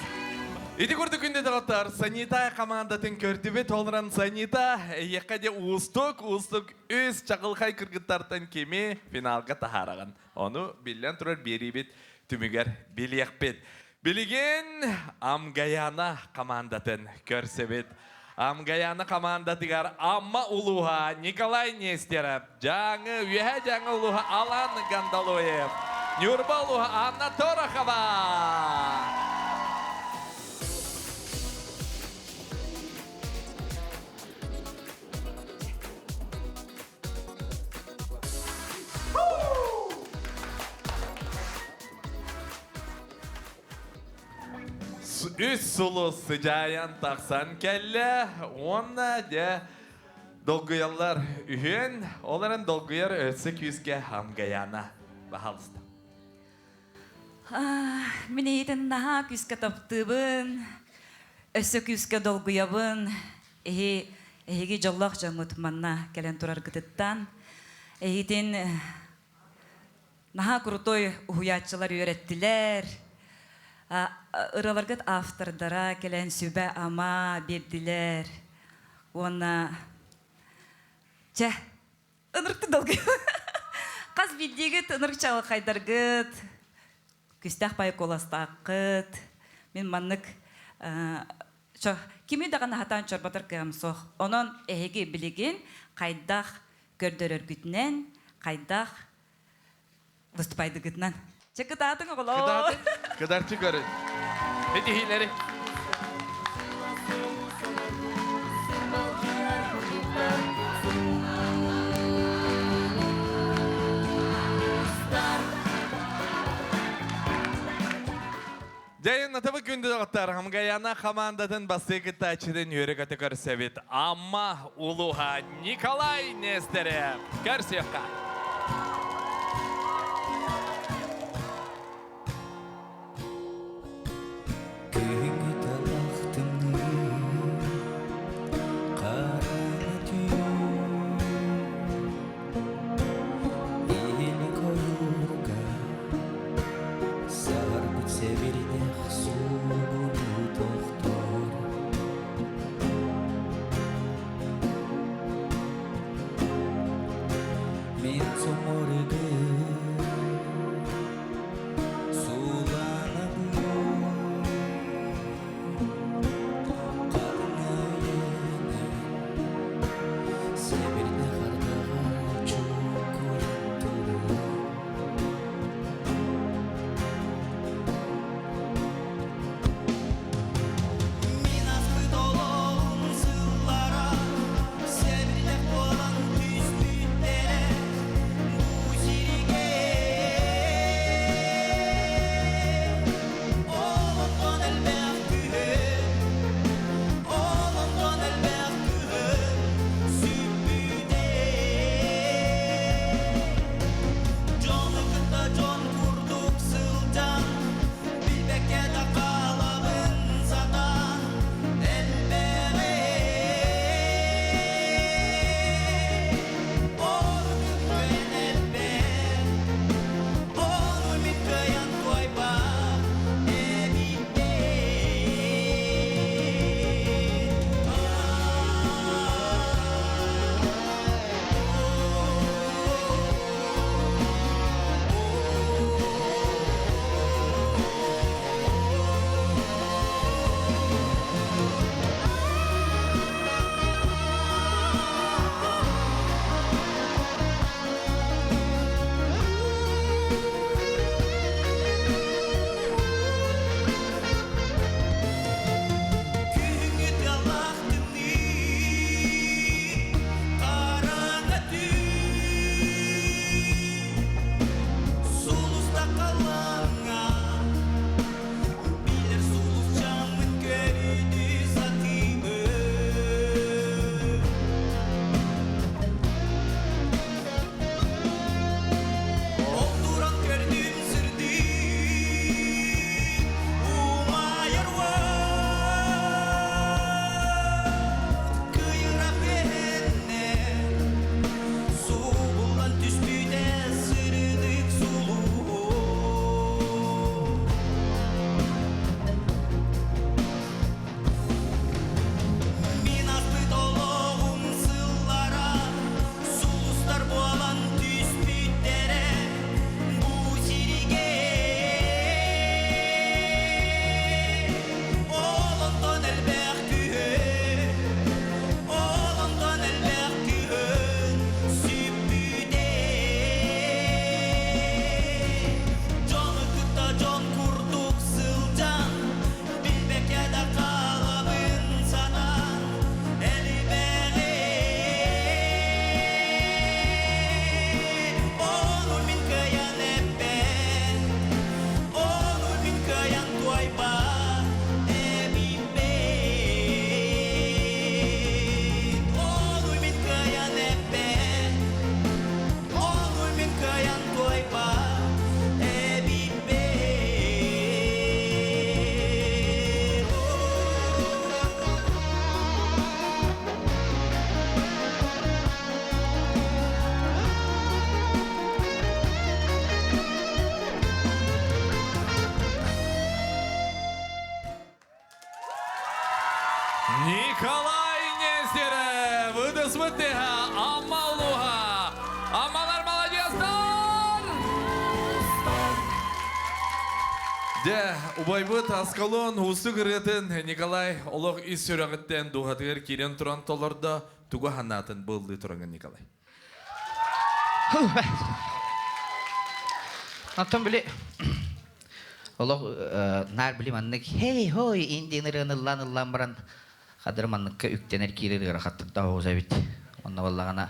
Иди курды күнде дағыттар. Санита командатын көрдібет олран Санита. Еқаде устук өз чағылқай кіргіттартан кеме финалға тахараған. Оны білен тұрар беребет түмігер білек бет. Білеген Амгаяна командатын көрсебет. Амгаяна командатыгар Амма Улуха, Николай Нестеров, жаңы үйе жаңы Улуха Алан Гандалоев, Нюрба Улуха Анна Торохова. Үс сулу сыжаян тақсан кәлі, онна де долгуялар үйін, оларын долгуяр өсі күзге хамгаяна. Бахалысты. Мен ейтін наға күзге таптыбын, өсі күзге долгуябын, эһиги жоллох жаңут манна келен турар гытыттан эһитин наха крутой уhuятчылар үйреттилер. Ыраларгыт автордара келен сүбә ама бердилер. Оны ынырыкты долгы. Каз биддигит ынырыкчалы кайдаргыт. Күстәк пай коластакыт. Мен маннык Кими даган хатан чорбатар кыямсох. Онон эһиги билигин кайдах көрдөрөр күтнен, кайдах выступайды гытнан. Чекытатын оголо. Кыдарчы көрün. Эти хилери. Дайын атабы күнді доғыттар, хамгаяна командатын басты тачыдын үйрі көті көрсебет. Амма улуға Николай Нестере. Көрсеққа. Мен Николай Нестеров, выдосмытыга, Амалуга. Амалар молодецтар! Де, убайбыт аскалон усы кырытын Николай олог ис сөрөгіттен дуғатығыр керен тұран толарда туға ханатын бұлды тұраңын Николай. Антон біле, олог нар біле маннык, хей, хой, инденер ыллан баран, қадыр манныкка үктенер керер ғырақаттықта оғыза бит. Онна баллағана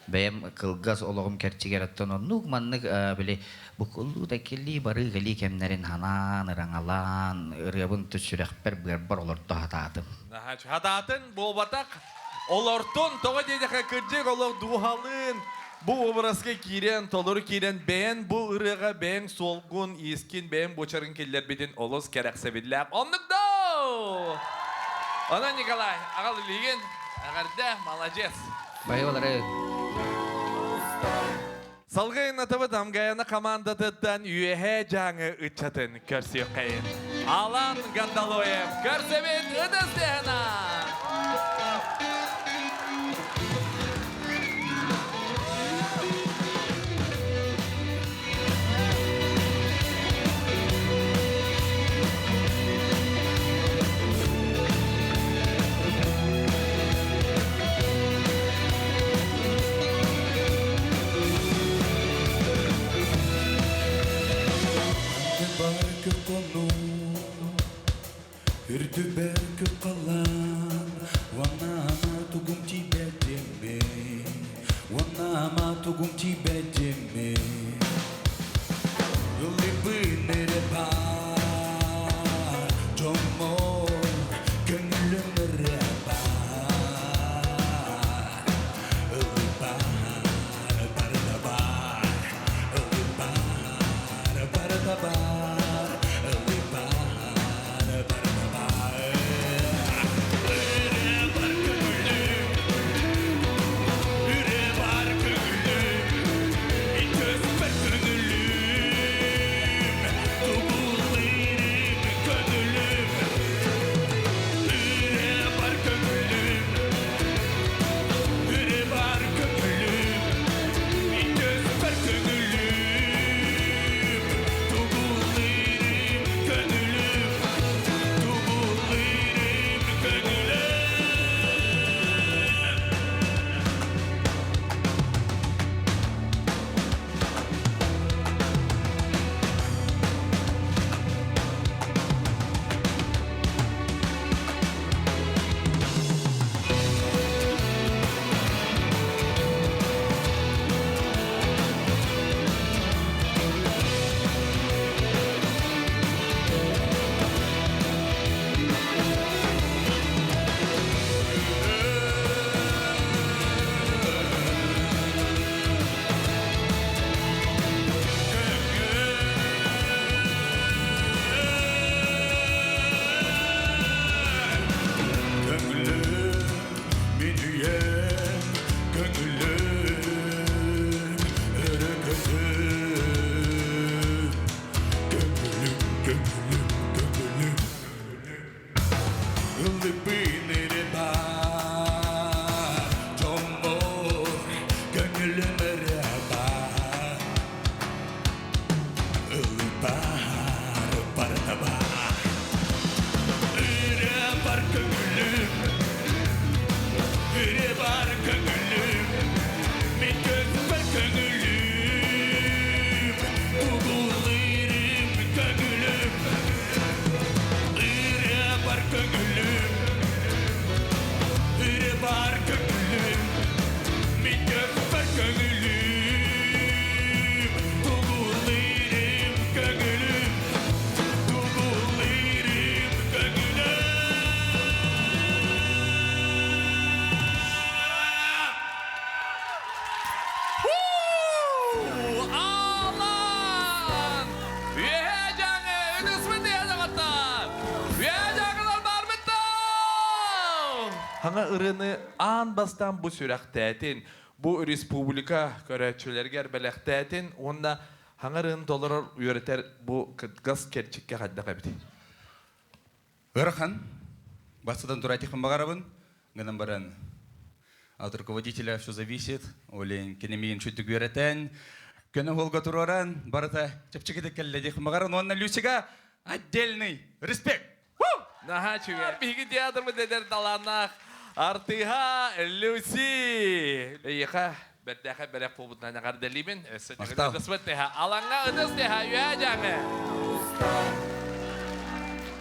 бәйім кылгас олығым кәрчігер аттан оннуг маннык біле, бұқылу да келі бары ғали кемнерін ханан, ыраңалан, ырғабын түшірәқпер бір олырды хататым. Хататын бұл батақ, олортун тоға дейдіға кірджек олог дуғалын, бұл образға керен, толыры керен бәйін, бұл ырыға бәйін солғын, ескін бәйін бочарын келдер бетін олыз кәрәқсі біділәп. Оннықдау! Она Николай, ағал үлеген, ағарда, молодец. Бай олары. Салғайын атыбы дамғайаны командадыдан үйе жаңы үтчатын көрсі қайын. Алан Гандалоев, көрсебет үдістіғына! Үрді бәркі қалан, ванама тугум тебе деме, ванама тугум тебе деме. Улыбы нере бар, жомор, көңілім нере бар. Улыбар, барда бар, улыбар, барда бар. Хаңа ырыны аан бастан бұ сүрәқтәтін, бұ республика көрәтшілергер бәләқтәтін, онда хаңа ырын толырыр үйретер бұ газ керчікке қаддаға біті. Ырхан, Басадан туратихын бағарабын, ғынан баран. От руководителя все зависит. Олен кенемейін шүтті көретін. Көні олға тұраран, барыта чапчыкеті кәлләдихын бағаран. Онна Люсиға отдельный респект. Наха чугар. Биги театр мы дедер таланах. Артыга Люси. Ейха. Бәрдәхә бәрәк побудна нагар дәлибен. Мақтау. Алаңға ыдыс теха юа жаңы.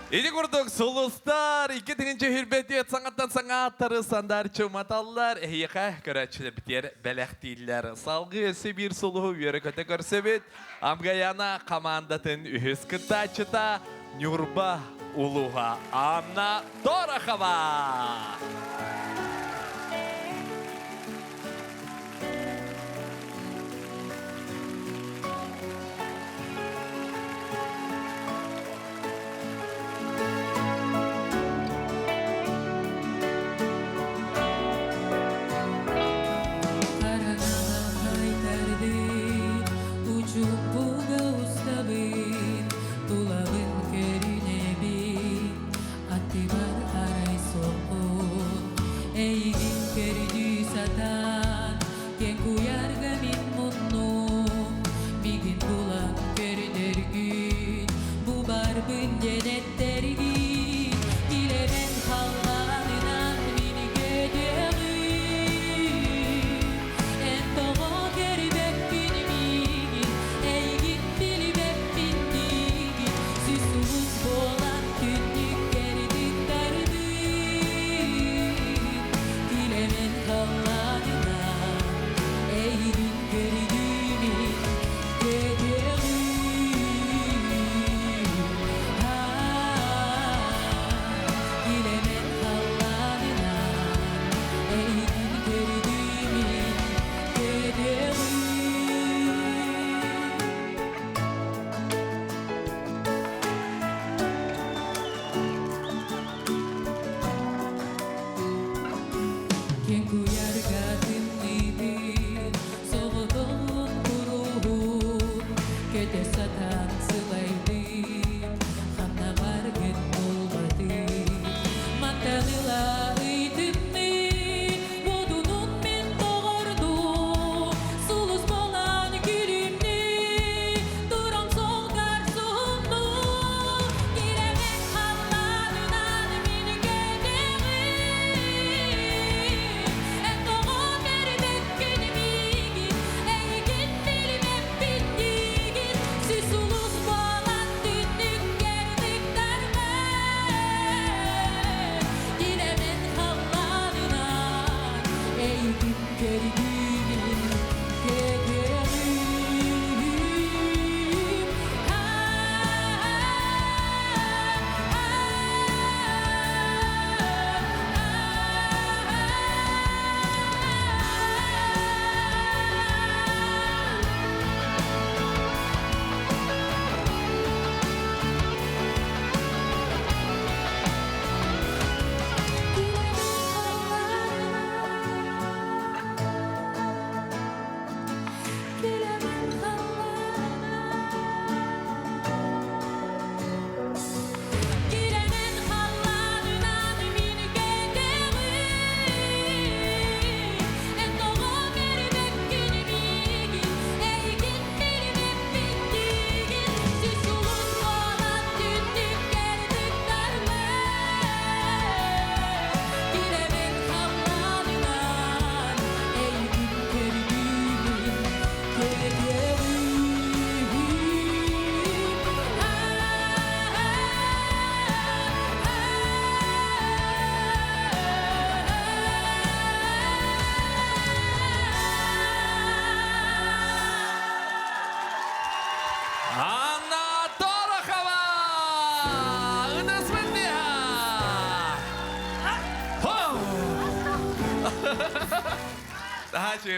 Иди курдук сулустар, 2-нче хирбетиет саңаттан саңаттары сандар чуматаллар. Ейха көрәтчілер бітер бәләқтейлер. Салғы өсі бір сулуы үйері көті көрсебет. Амгаяна командатын үхіз кытачыта Нюрба улуға Анна Дорохова.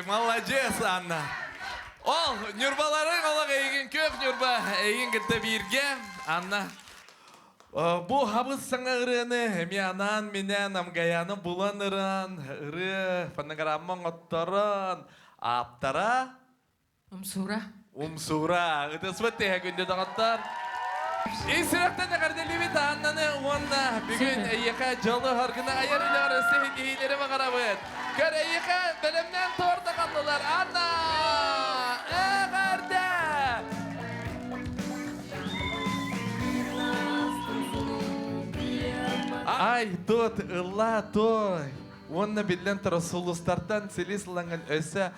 Молодец, Анна. Ол, Нюрбаларын олаға еген көп Нюрба, еген кітті бірге. Анна, бұ хабыз саңа ұрыны, әме анан менен амгаяны бұлан ұрын, ұры, фанаграмман оттарын, аптара? Умсура. Умсура. Үті сұбытты күнде дағаттар. İsiraqtan aqardeli bit annаны onunla bugün eyqa jolu hargına ayar ile sehdihileri bakarabıt. Kör eyqa bölümden torda kaldılar. Anna! Eğarda! Ay, tut, illa toy. Onunla bilen Rasulullah selislangan öse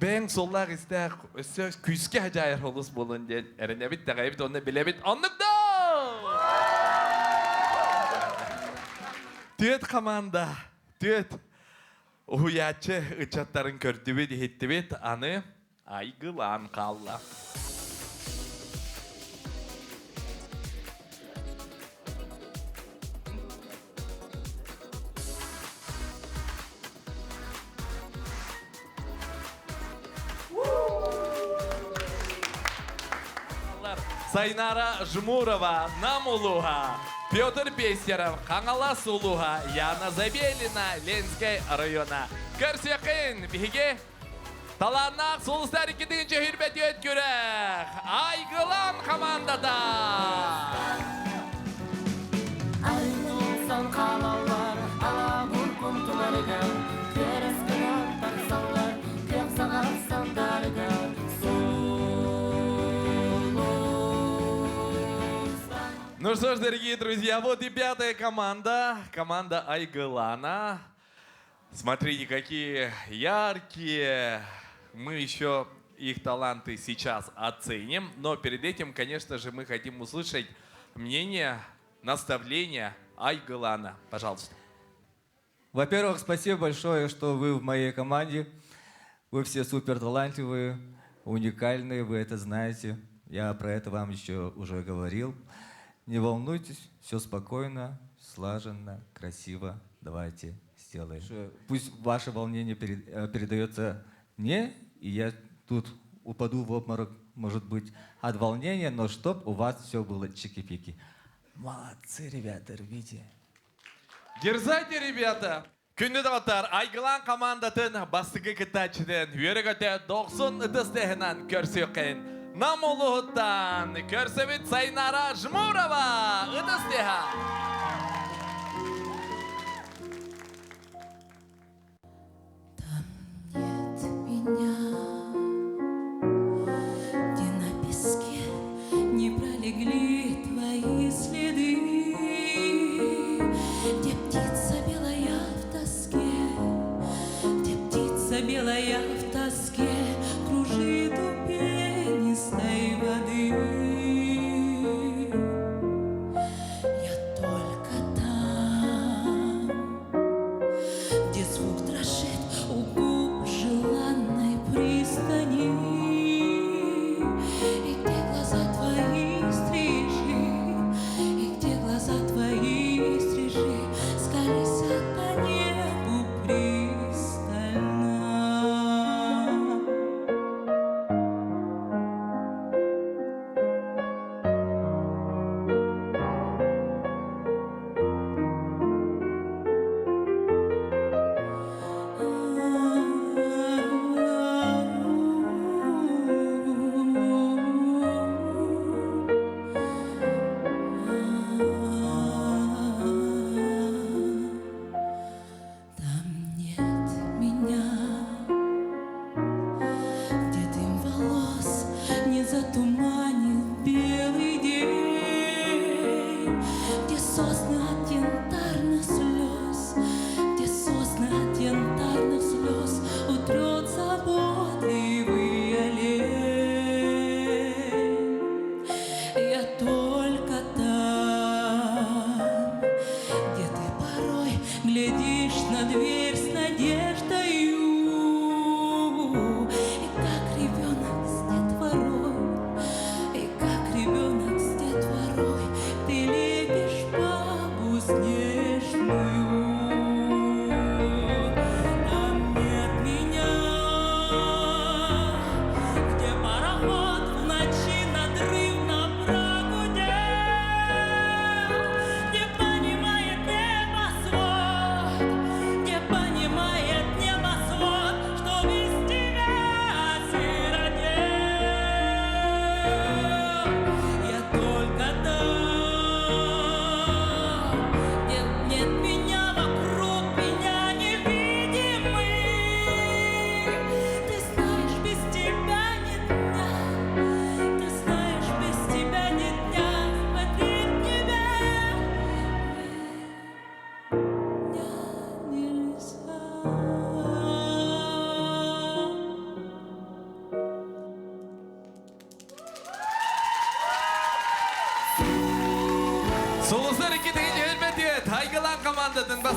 ben sollar istek öse küske hacayır holus bulun diye erine bit de gayet onu bile bit anlık da. Tüet komanda, tüet. Uyatçı ıçatların kördübü dihitti bit anı aygılan kalla. Сайнара Жмурова, Намулуга, Петр Пестеров, Хангала Сулуга, Яна Забелина, Ленскай района. Көрсекін, біге, таланақ солыстар 2-ші хүрбет өткірек. Айгылан командада. Айнылсан қалалар, ала бұрқым тұларыға, керескінен тақсалар, кем саған сандарыға. Ну что ж, дорогие друзья, вот и пятая команда. Команда Айгылана. Смотрите, какие яркие. Мы еще их таланты сейчас оценим. Но перед этим, конечно же, мы хотим услышать мнение, наставление Айгылана. Пожалуйста. Во-первых, спасибо большое, что вы в моей команде. Вы все супер талантливые, уникальные, вы это знаете. Я про это вам еще уже говорил. Не волнуйтесь, все спокойно, слаженно, красиво. Давайте сделаем. Пусть ваше волнение передается мне, и я тут упаду в обморок, может быть, от волнения, но чтоб у вас все было чики-пики. Молодцы, ребята, рвите. Дерзайте, ребята! Күнді дағыттар, Айгылан командатын бастығы кітачыден, үйерігіте 90 ұтыстығынан көрсеқін. Намулуғыттан көрсебет Сайнара Жмурова ұтыстыға. Белая в тоске кружит у пенистой воды. Я только там, где звук дрожит у губ желанной пристани, и где глаза твои стрижи, и где глаза твои стрижи скользят по небу пристально. Не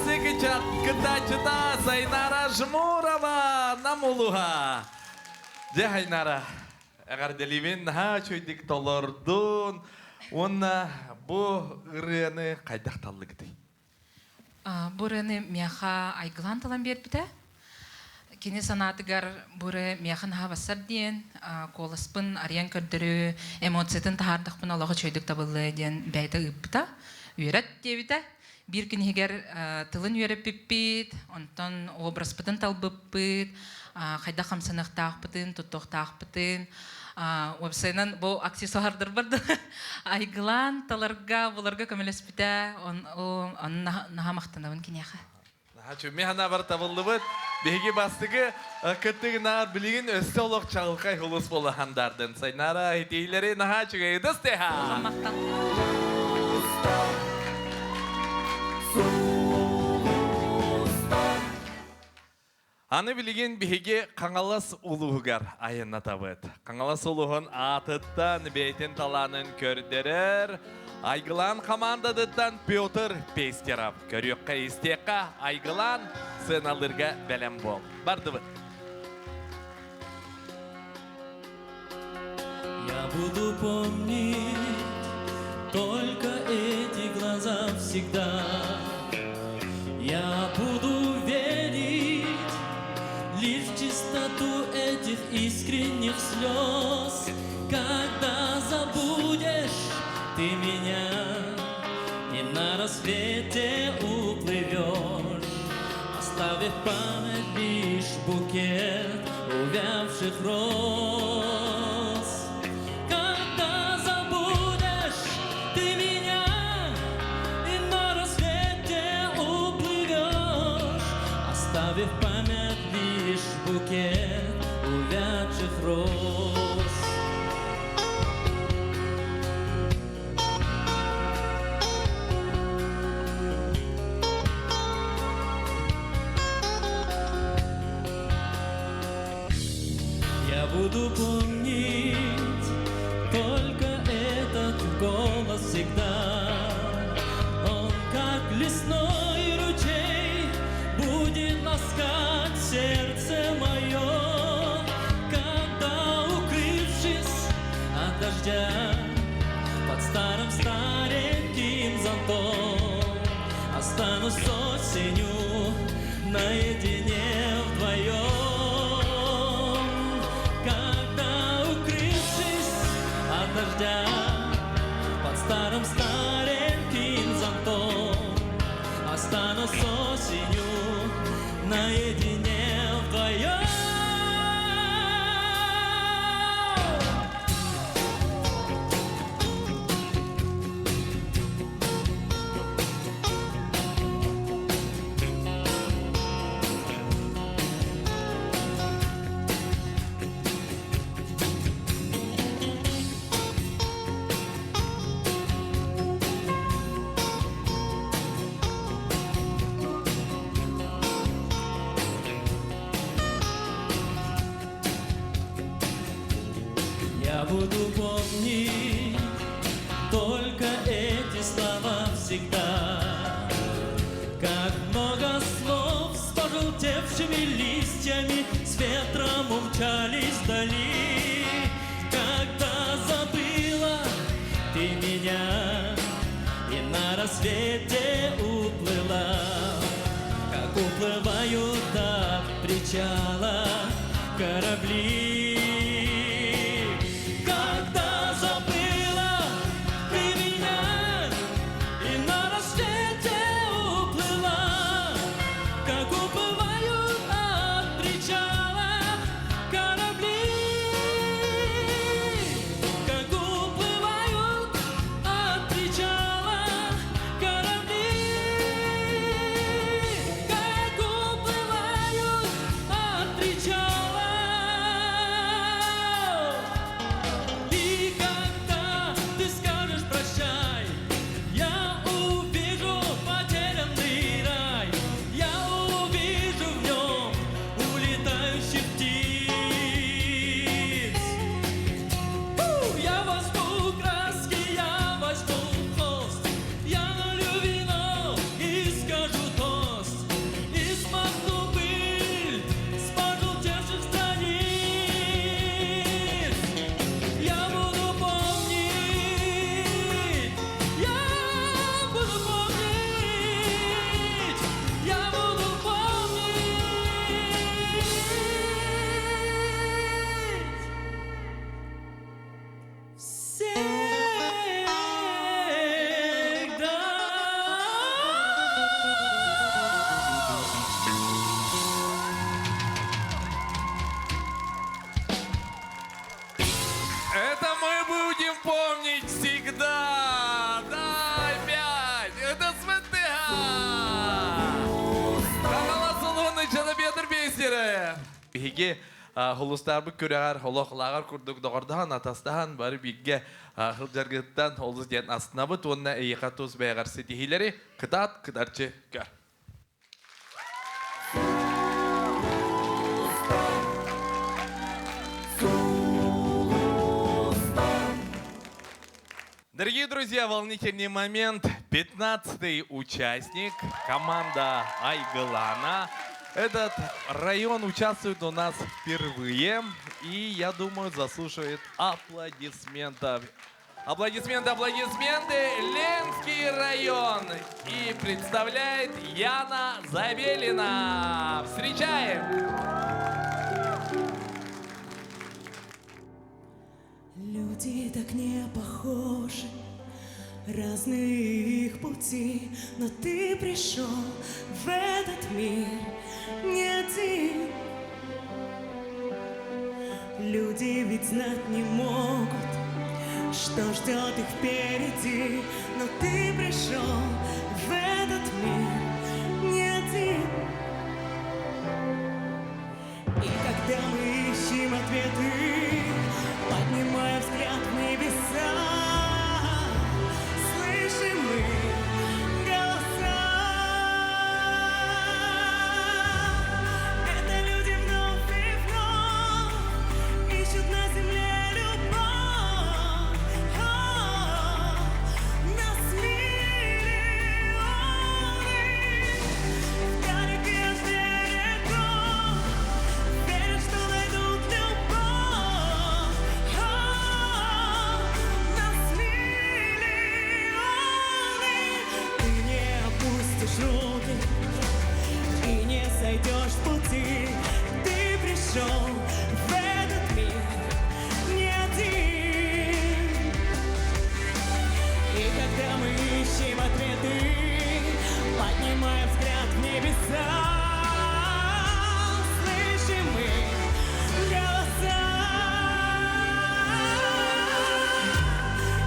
Басыкичат кытачыта Сайнара Жмурова намулуга. Де Айнара. Әгәрделивен ха чөйдік толордун. Онна бу ырыны кайдак таллы гыды. Бурыны мяха Айгылан талан беріп біті. Кені санатыгар буры мяхан хавасар дейін, коласпын, ариян көрдірі, эмоциятын тахардықпын олығы чөйдік табылы дейін бәйті ұппыта. Үйрет дебіті. Bir gün heger tılın yörep bipit, ondan obraz pıtın tal bipit, kayda kamsanık tağ pıtın, tutuq tağ pıtın. Obsaynan bu aksesuardır bardı. Aygılan talarga, bularga kameles bita, on naha maqtanavın kinyaqa. Механа бар табылды бит. Беги бастыгы кыттыгынар билигин өстө олок чагылкай хулус болгандардын. Сайнара хитейлери наха чыгайдыс теха. Аны билигин биһиги Каңалас улугар айына табыт. Каңалас улугун атыттан бейтин таланын көрдерер. Айгылан командадыттан Петр Пестеров. Көрөккө истекка Айгылан сыналырга белем бол. Бардыбыт. Я буду помнить только эти глаза всегда. Я буду верить лишь в чистоту этих искренних слез. Когда забудешь ты меня и на рассвете уплывешь, оставив память лишь букет увявших роз. Когда забудешь ты меня и на рассвете уплывешь, оставив память лишь букет увядших роз. Я буду помнить только этот голос всегда. Он как лесной ручей будет ласкать сердце мое, когда, укрывшись от дождя под старым стареньким зонтом, останусь с осенью наедине вдвоем. Дождя под старым стареньким зонтом, останусь с осенью наедине вдвоем. Я буду помнить только эти слова всегда. Как много слов с пожелтевшими листьями с ветром умчались вдали. Когда забыла ты меня и на рассвете уплыла, как уплывают от причала корабли. биһиги холустар бу көрәгәр холохлагар курдук догордан атастан бары бигге хылжаргыттан олус ден астына бу тонна эйхатус бәгәр сетихиләре кытат кытарчы көр. Дорогие друзья, волнительный момент. 15-й участник, команда Айгалана. Этот район участвует у нас впервые и, я думаю, заслуживает аплодисментов. Аплодисменты, аплодисменты! Ленский район. И представляет Яна Забелина. Встречаем! Люди так не похожи, разные их пути, но ты пришел в этот мир не один. Люди ведь знать не могут, что ждет их впереди, но ты пришел в этот мир не один. И когда мы ищем ответы, поднимая взгляд в небеса, слышим мы голоса. Это люди вновь и вновь ищут на земле любовь. Нас миллионы вдалеке от берегов, верят, что найдут любовь. Руки и не сойдешь с пути. Ты пришел в этот мир не один. И когда мы ищем ответы, поднимаем взгляд в небеса, слышим мы голоса.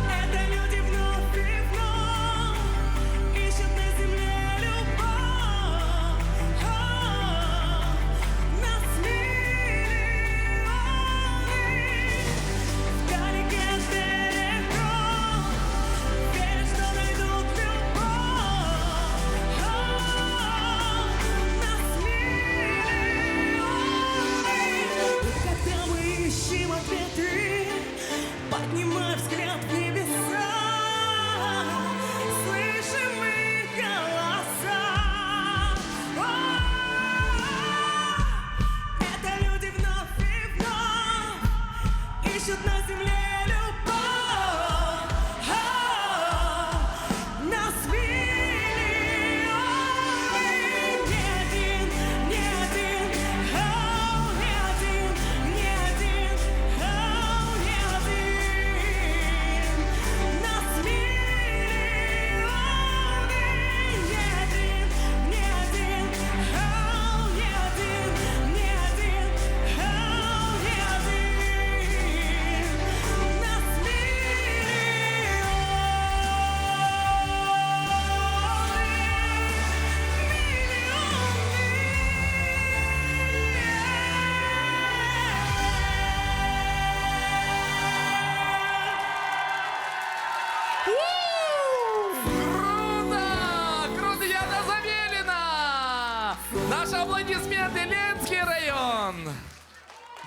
Это люди вновь и вновь ищут на земле. Поднимай взгляд в небеса, слышим мы голоса. Это люди вновь и вновь ищут на земле любовь. Нас миллионы, не один, не один, не один, не один, не один. Нас миллионы, не один, не один, не один, не один, не один. Нас Круто! Круто, Яна Забелина! Наши аплодисменты, Ленский район!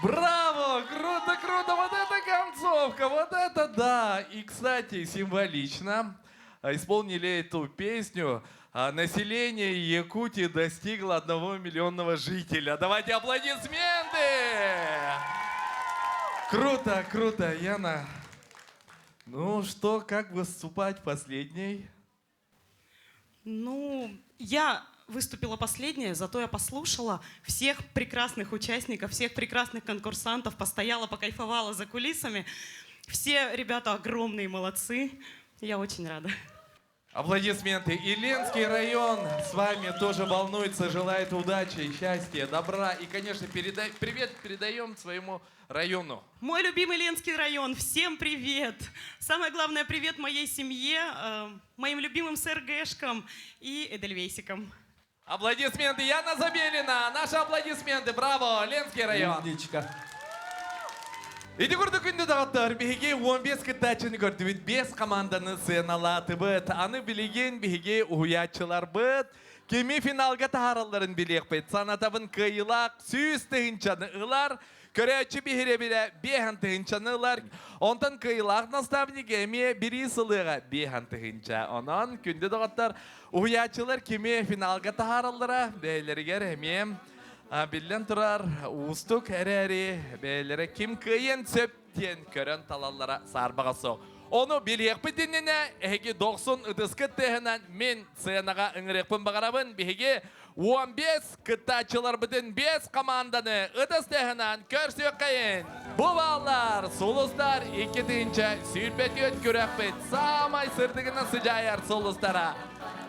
Браво! Круто, круто! Вот это концовка! Вот это да! И, кстати, символично исполнили эту песню. Население Якутии достигло 1 миллионного жителя. Давайте аплодисменты! Круто, круто, Яна. Ну что, как выступать последней? Ну, я выступила последняя, зато я послушала всех прекрасных участников, всех прекрасных конкурсантов, постояла, покайфовала за кулисами. Все ребята огромные молодцы. Я очень рада. Аплодисменты. И Ленский район с вами тоже волнуется, желает удачи, счастья, добра. И, конечно, привет передаем своему району. Мой любимый Ленский район, всем привет! Самое главное, привет моей семье, моим любимым СРГшкам и Эдельвейсикам. Аплодисменты Яна Забелина. Наши аплодисменты. Браво, Ленский район. Умничка. Иди көрді күнді дағыттар, бігеге 15 кіттачыны көрді бит, 5 команданы сыналаты бұд. Аны білеген бігеге ұятчылар бұд. Кеми финалға тағараларын білек бұд. Санатабын кыйлақ, сүйіз тығынчаны ұлар. Көрәтші бігере біле 5 тығынчаны ұлар. Онтан кыйлақ наставник әме бірі сылыға 5 тығынча. Онан күнді дағыттар, ұятчылар кеми финалға тағаралыра бәйлергер әме. Билен тұрар, ұстық әрі бәлері кім күйен сөптен көрін талалара сарбаға соқ. Оны білек бітініне, әге 90 ұтысқы тәхінен мен сыянаға үңірекпін бағарабын, бігеге 15 кіттачылар бітін 5 команданы ұтыс тәхінен көрсек қайын. Бұл балар, солыстар, 2-тінші сүйілбет өт көрек бет, самай сырдығынан sıcayar солыстара.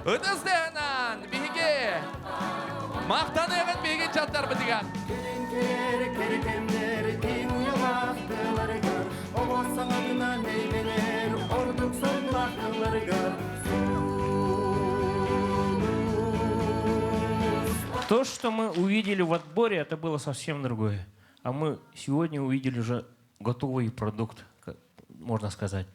Ұтыс тәхінен, бігеге Мақтаны еғін бейге чаттар бітіген. Керенкер, керекендер, кең ұйымақтылар гөр. Оғырсың адына меймелер, ордық соңлақтылар гөр. То, что мы увидели в отборе, это было совсем другое. А мы сегодня увидели уже готовый продукт, можно сказать.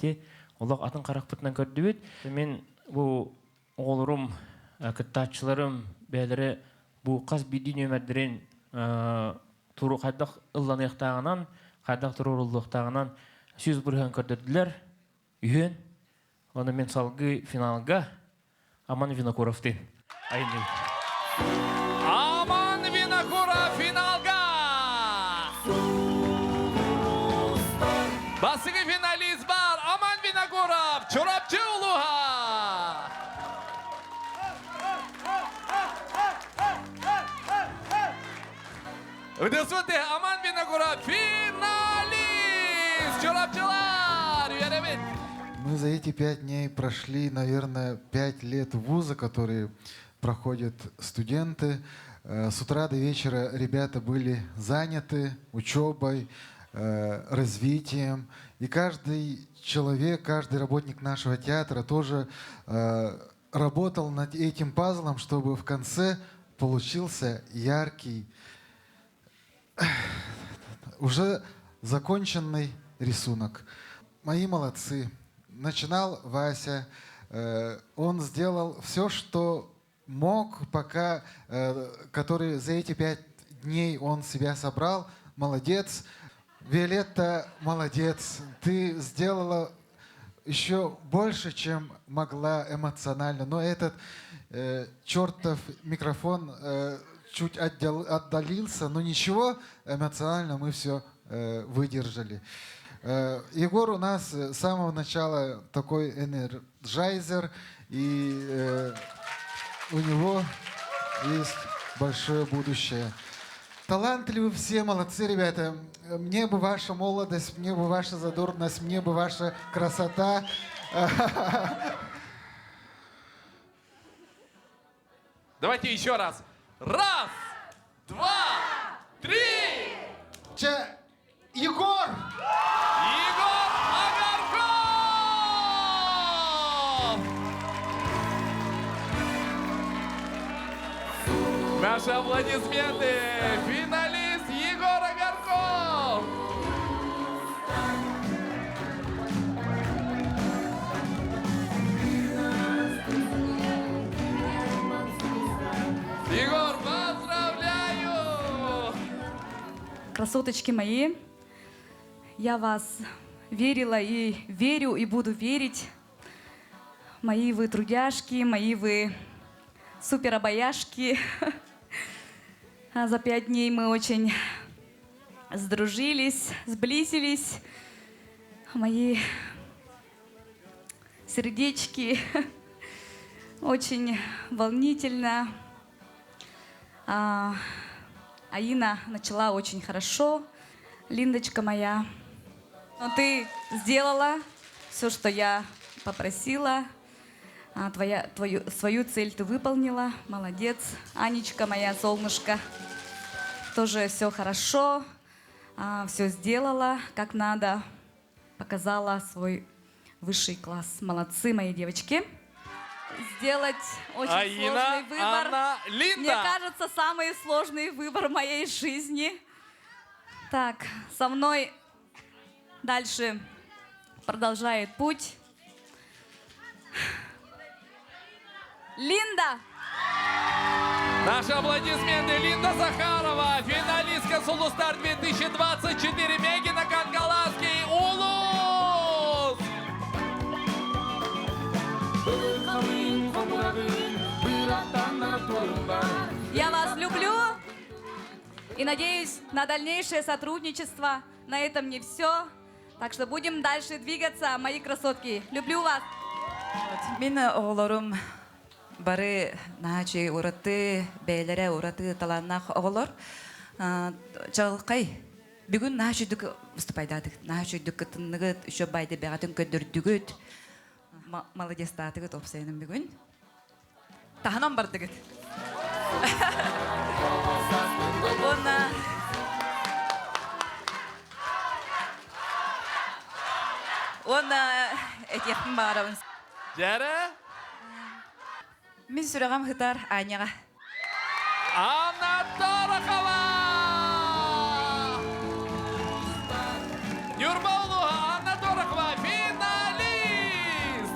Олар атын қарақ бұтынан көрді бет. Мен бұл оғылырым, кіттатшыларым, бәлері бұл қаз бейден өмәддерін тұру қайдақ ұлланы еқтағынан, қайдақ тұру ұллықтағынан сөз бұрған көрдірділер. Үйен, оны мен салғы финалға Аман Винокуровтен. Айны. Аман Винокуров финалға! Басығы финалист бар, Аман Винокуров, Чорапчы ұлыға! Удесуте, Аман Винокуров, финалист! Чорапчылар! Веремит! Мы за эти 5 дней прошли, наверное, 5 лет вуза, которые проходят студенты. С утра до вечера ребята были заняты учебой, развитием. И каждый человек, каждый работник нашего театра тоже работал над этим пазлом, чтобы в конце получился яркий, уже законченный рисунок. Мои молодцы. Начинал Вася. Он сделал все, что мог, пока, который за эти 5 дней он себя собрал. Молодец. Виолетта, молодец. Ты сделала еще больше, чем могла эмоционально. Но этот чертов микрофон чуть отдалился, но ничего, эмоционально мы все выдержали. Егор у нас с самого начала такой энерджайзер, и у него есть большое будущее. Талантливы все, молодцы, ребята. Мне бы ваша молодость, мне бы ваша задорность, мне бы ваша красота. Давайте еще раз. Раз, два, три. Егор! Егор Агарков! Наши аплодисменты. Финалист Егор Агарков! Егор, поздравляю! Красоточки мои, я вас верила и верю, и буду верить. Мои вы трудяшки, мои вы суперобаяшки. А за 5 дней мы очень сдружились, сблизились. Мои сердечки. Очень волнительно. Аина начала очень хорошо. Линдочка моя. Но ты сделала все, что я попросила. Свою цель ты выполнила. Молодец. Анечка моя, солнышко. Тоже все хорошо. Все сделала как надо. Показала свой высший класс. Молодцы, мои девочки. сделать очень Аина, сложный выбор. Анна, Линда. Мне кажется, самый сложный выбор моей жизни. Так, со мной дальше продолжает путь Линда. Наши аплодисменты. Линда Захарова, финалистка Сулустар 2024, Мегина Кангалаский, Улус! Я вас люблю и надеюсь на дальнейшее сотрудничество. На этом не все. Так что будем дальше двигаться, мои красотки. Люблю вас. Мен оғыларым бары нағачы ұраты, бәйлері ұраты таланнақ оғылар. Жалқай, бүгін нағачыдық выступайдадық. Нағачыдық кытынығыт, үші байды бәғатын көндірдігіт. Молодестатығыт опсайының бүгін. Тағынан бардығыт. Оны әтеқпін бағарауын. Жәрі? Мен сүрағам ғытар Аняға. Анна Торохова! Нюрмаулу Анна Торохова, финалист!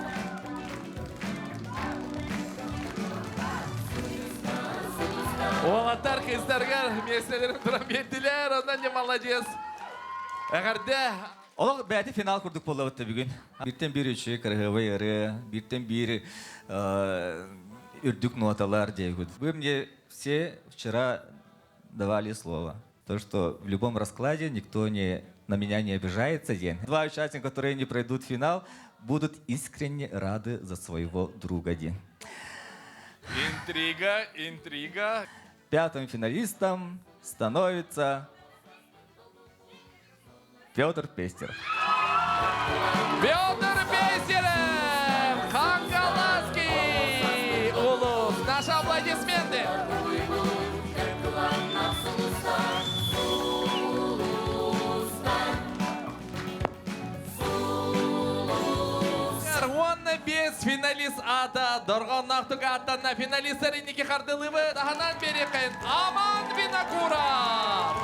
Оғаттар қыздарға меселерін трамбеттілер, ондан не молодец. Әғірде... Олар бәті финал құрдық болуытты бүгін. Біртен бір үші, қырғывы ері, біртен бір үрдік ноталар дейгуд. Вы мне все вчера давали слово. То, что в любом раскладе никто на меня не обижается. День. Два участника, которые не пройдут финал, будут искренне рады за своего друга. День. Интрига, интрига. Пятым финалистом становится Петр Пестеров. Петр Пестеров! Кангалаский! Улус! Наши аплодисменты! Без финалист ата, Дорғаннақтық аттанна финалистер инеки қардылығы дағанан береқен Аман Винокуров,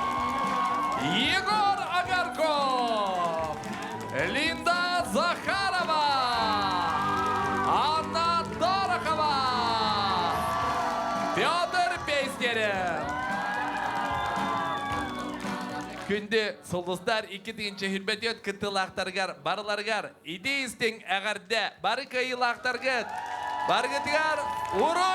Егор Агарков, Линда Захарова, Анна Торохова, Петр Пестерев. Күнде солдыздар 2-тігінші хүрбәтет күттілақтарғар, барыларғар, идейістің әғарда, бары кайылақтарғыт, барғытығар, ұры!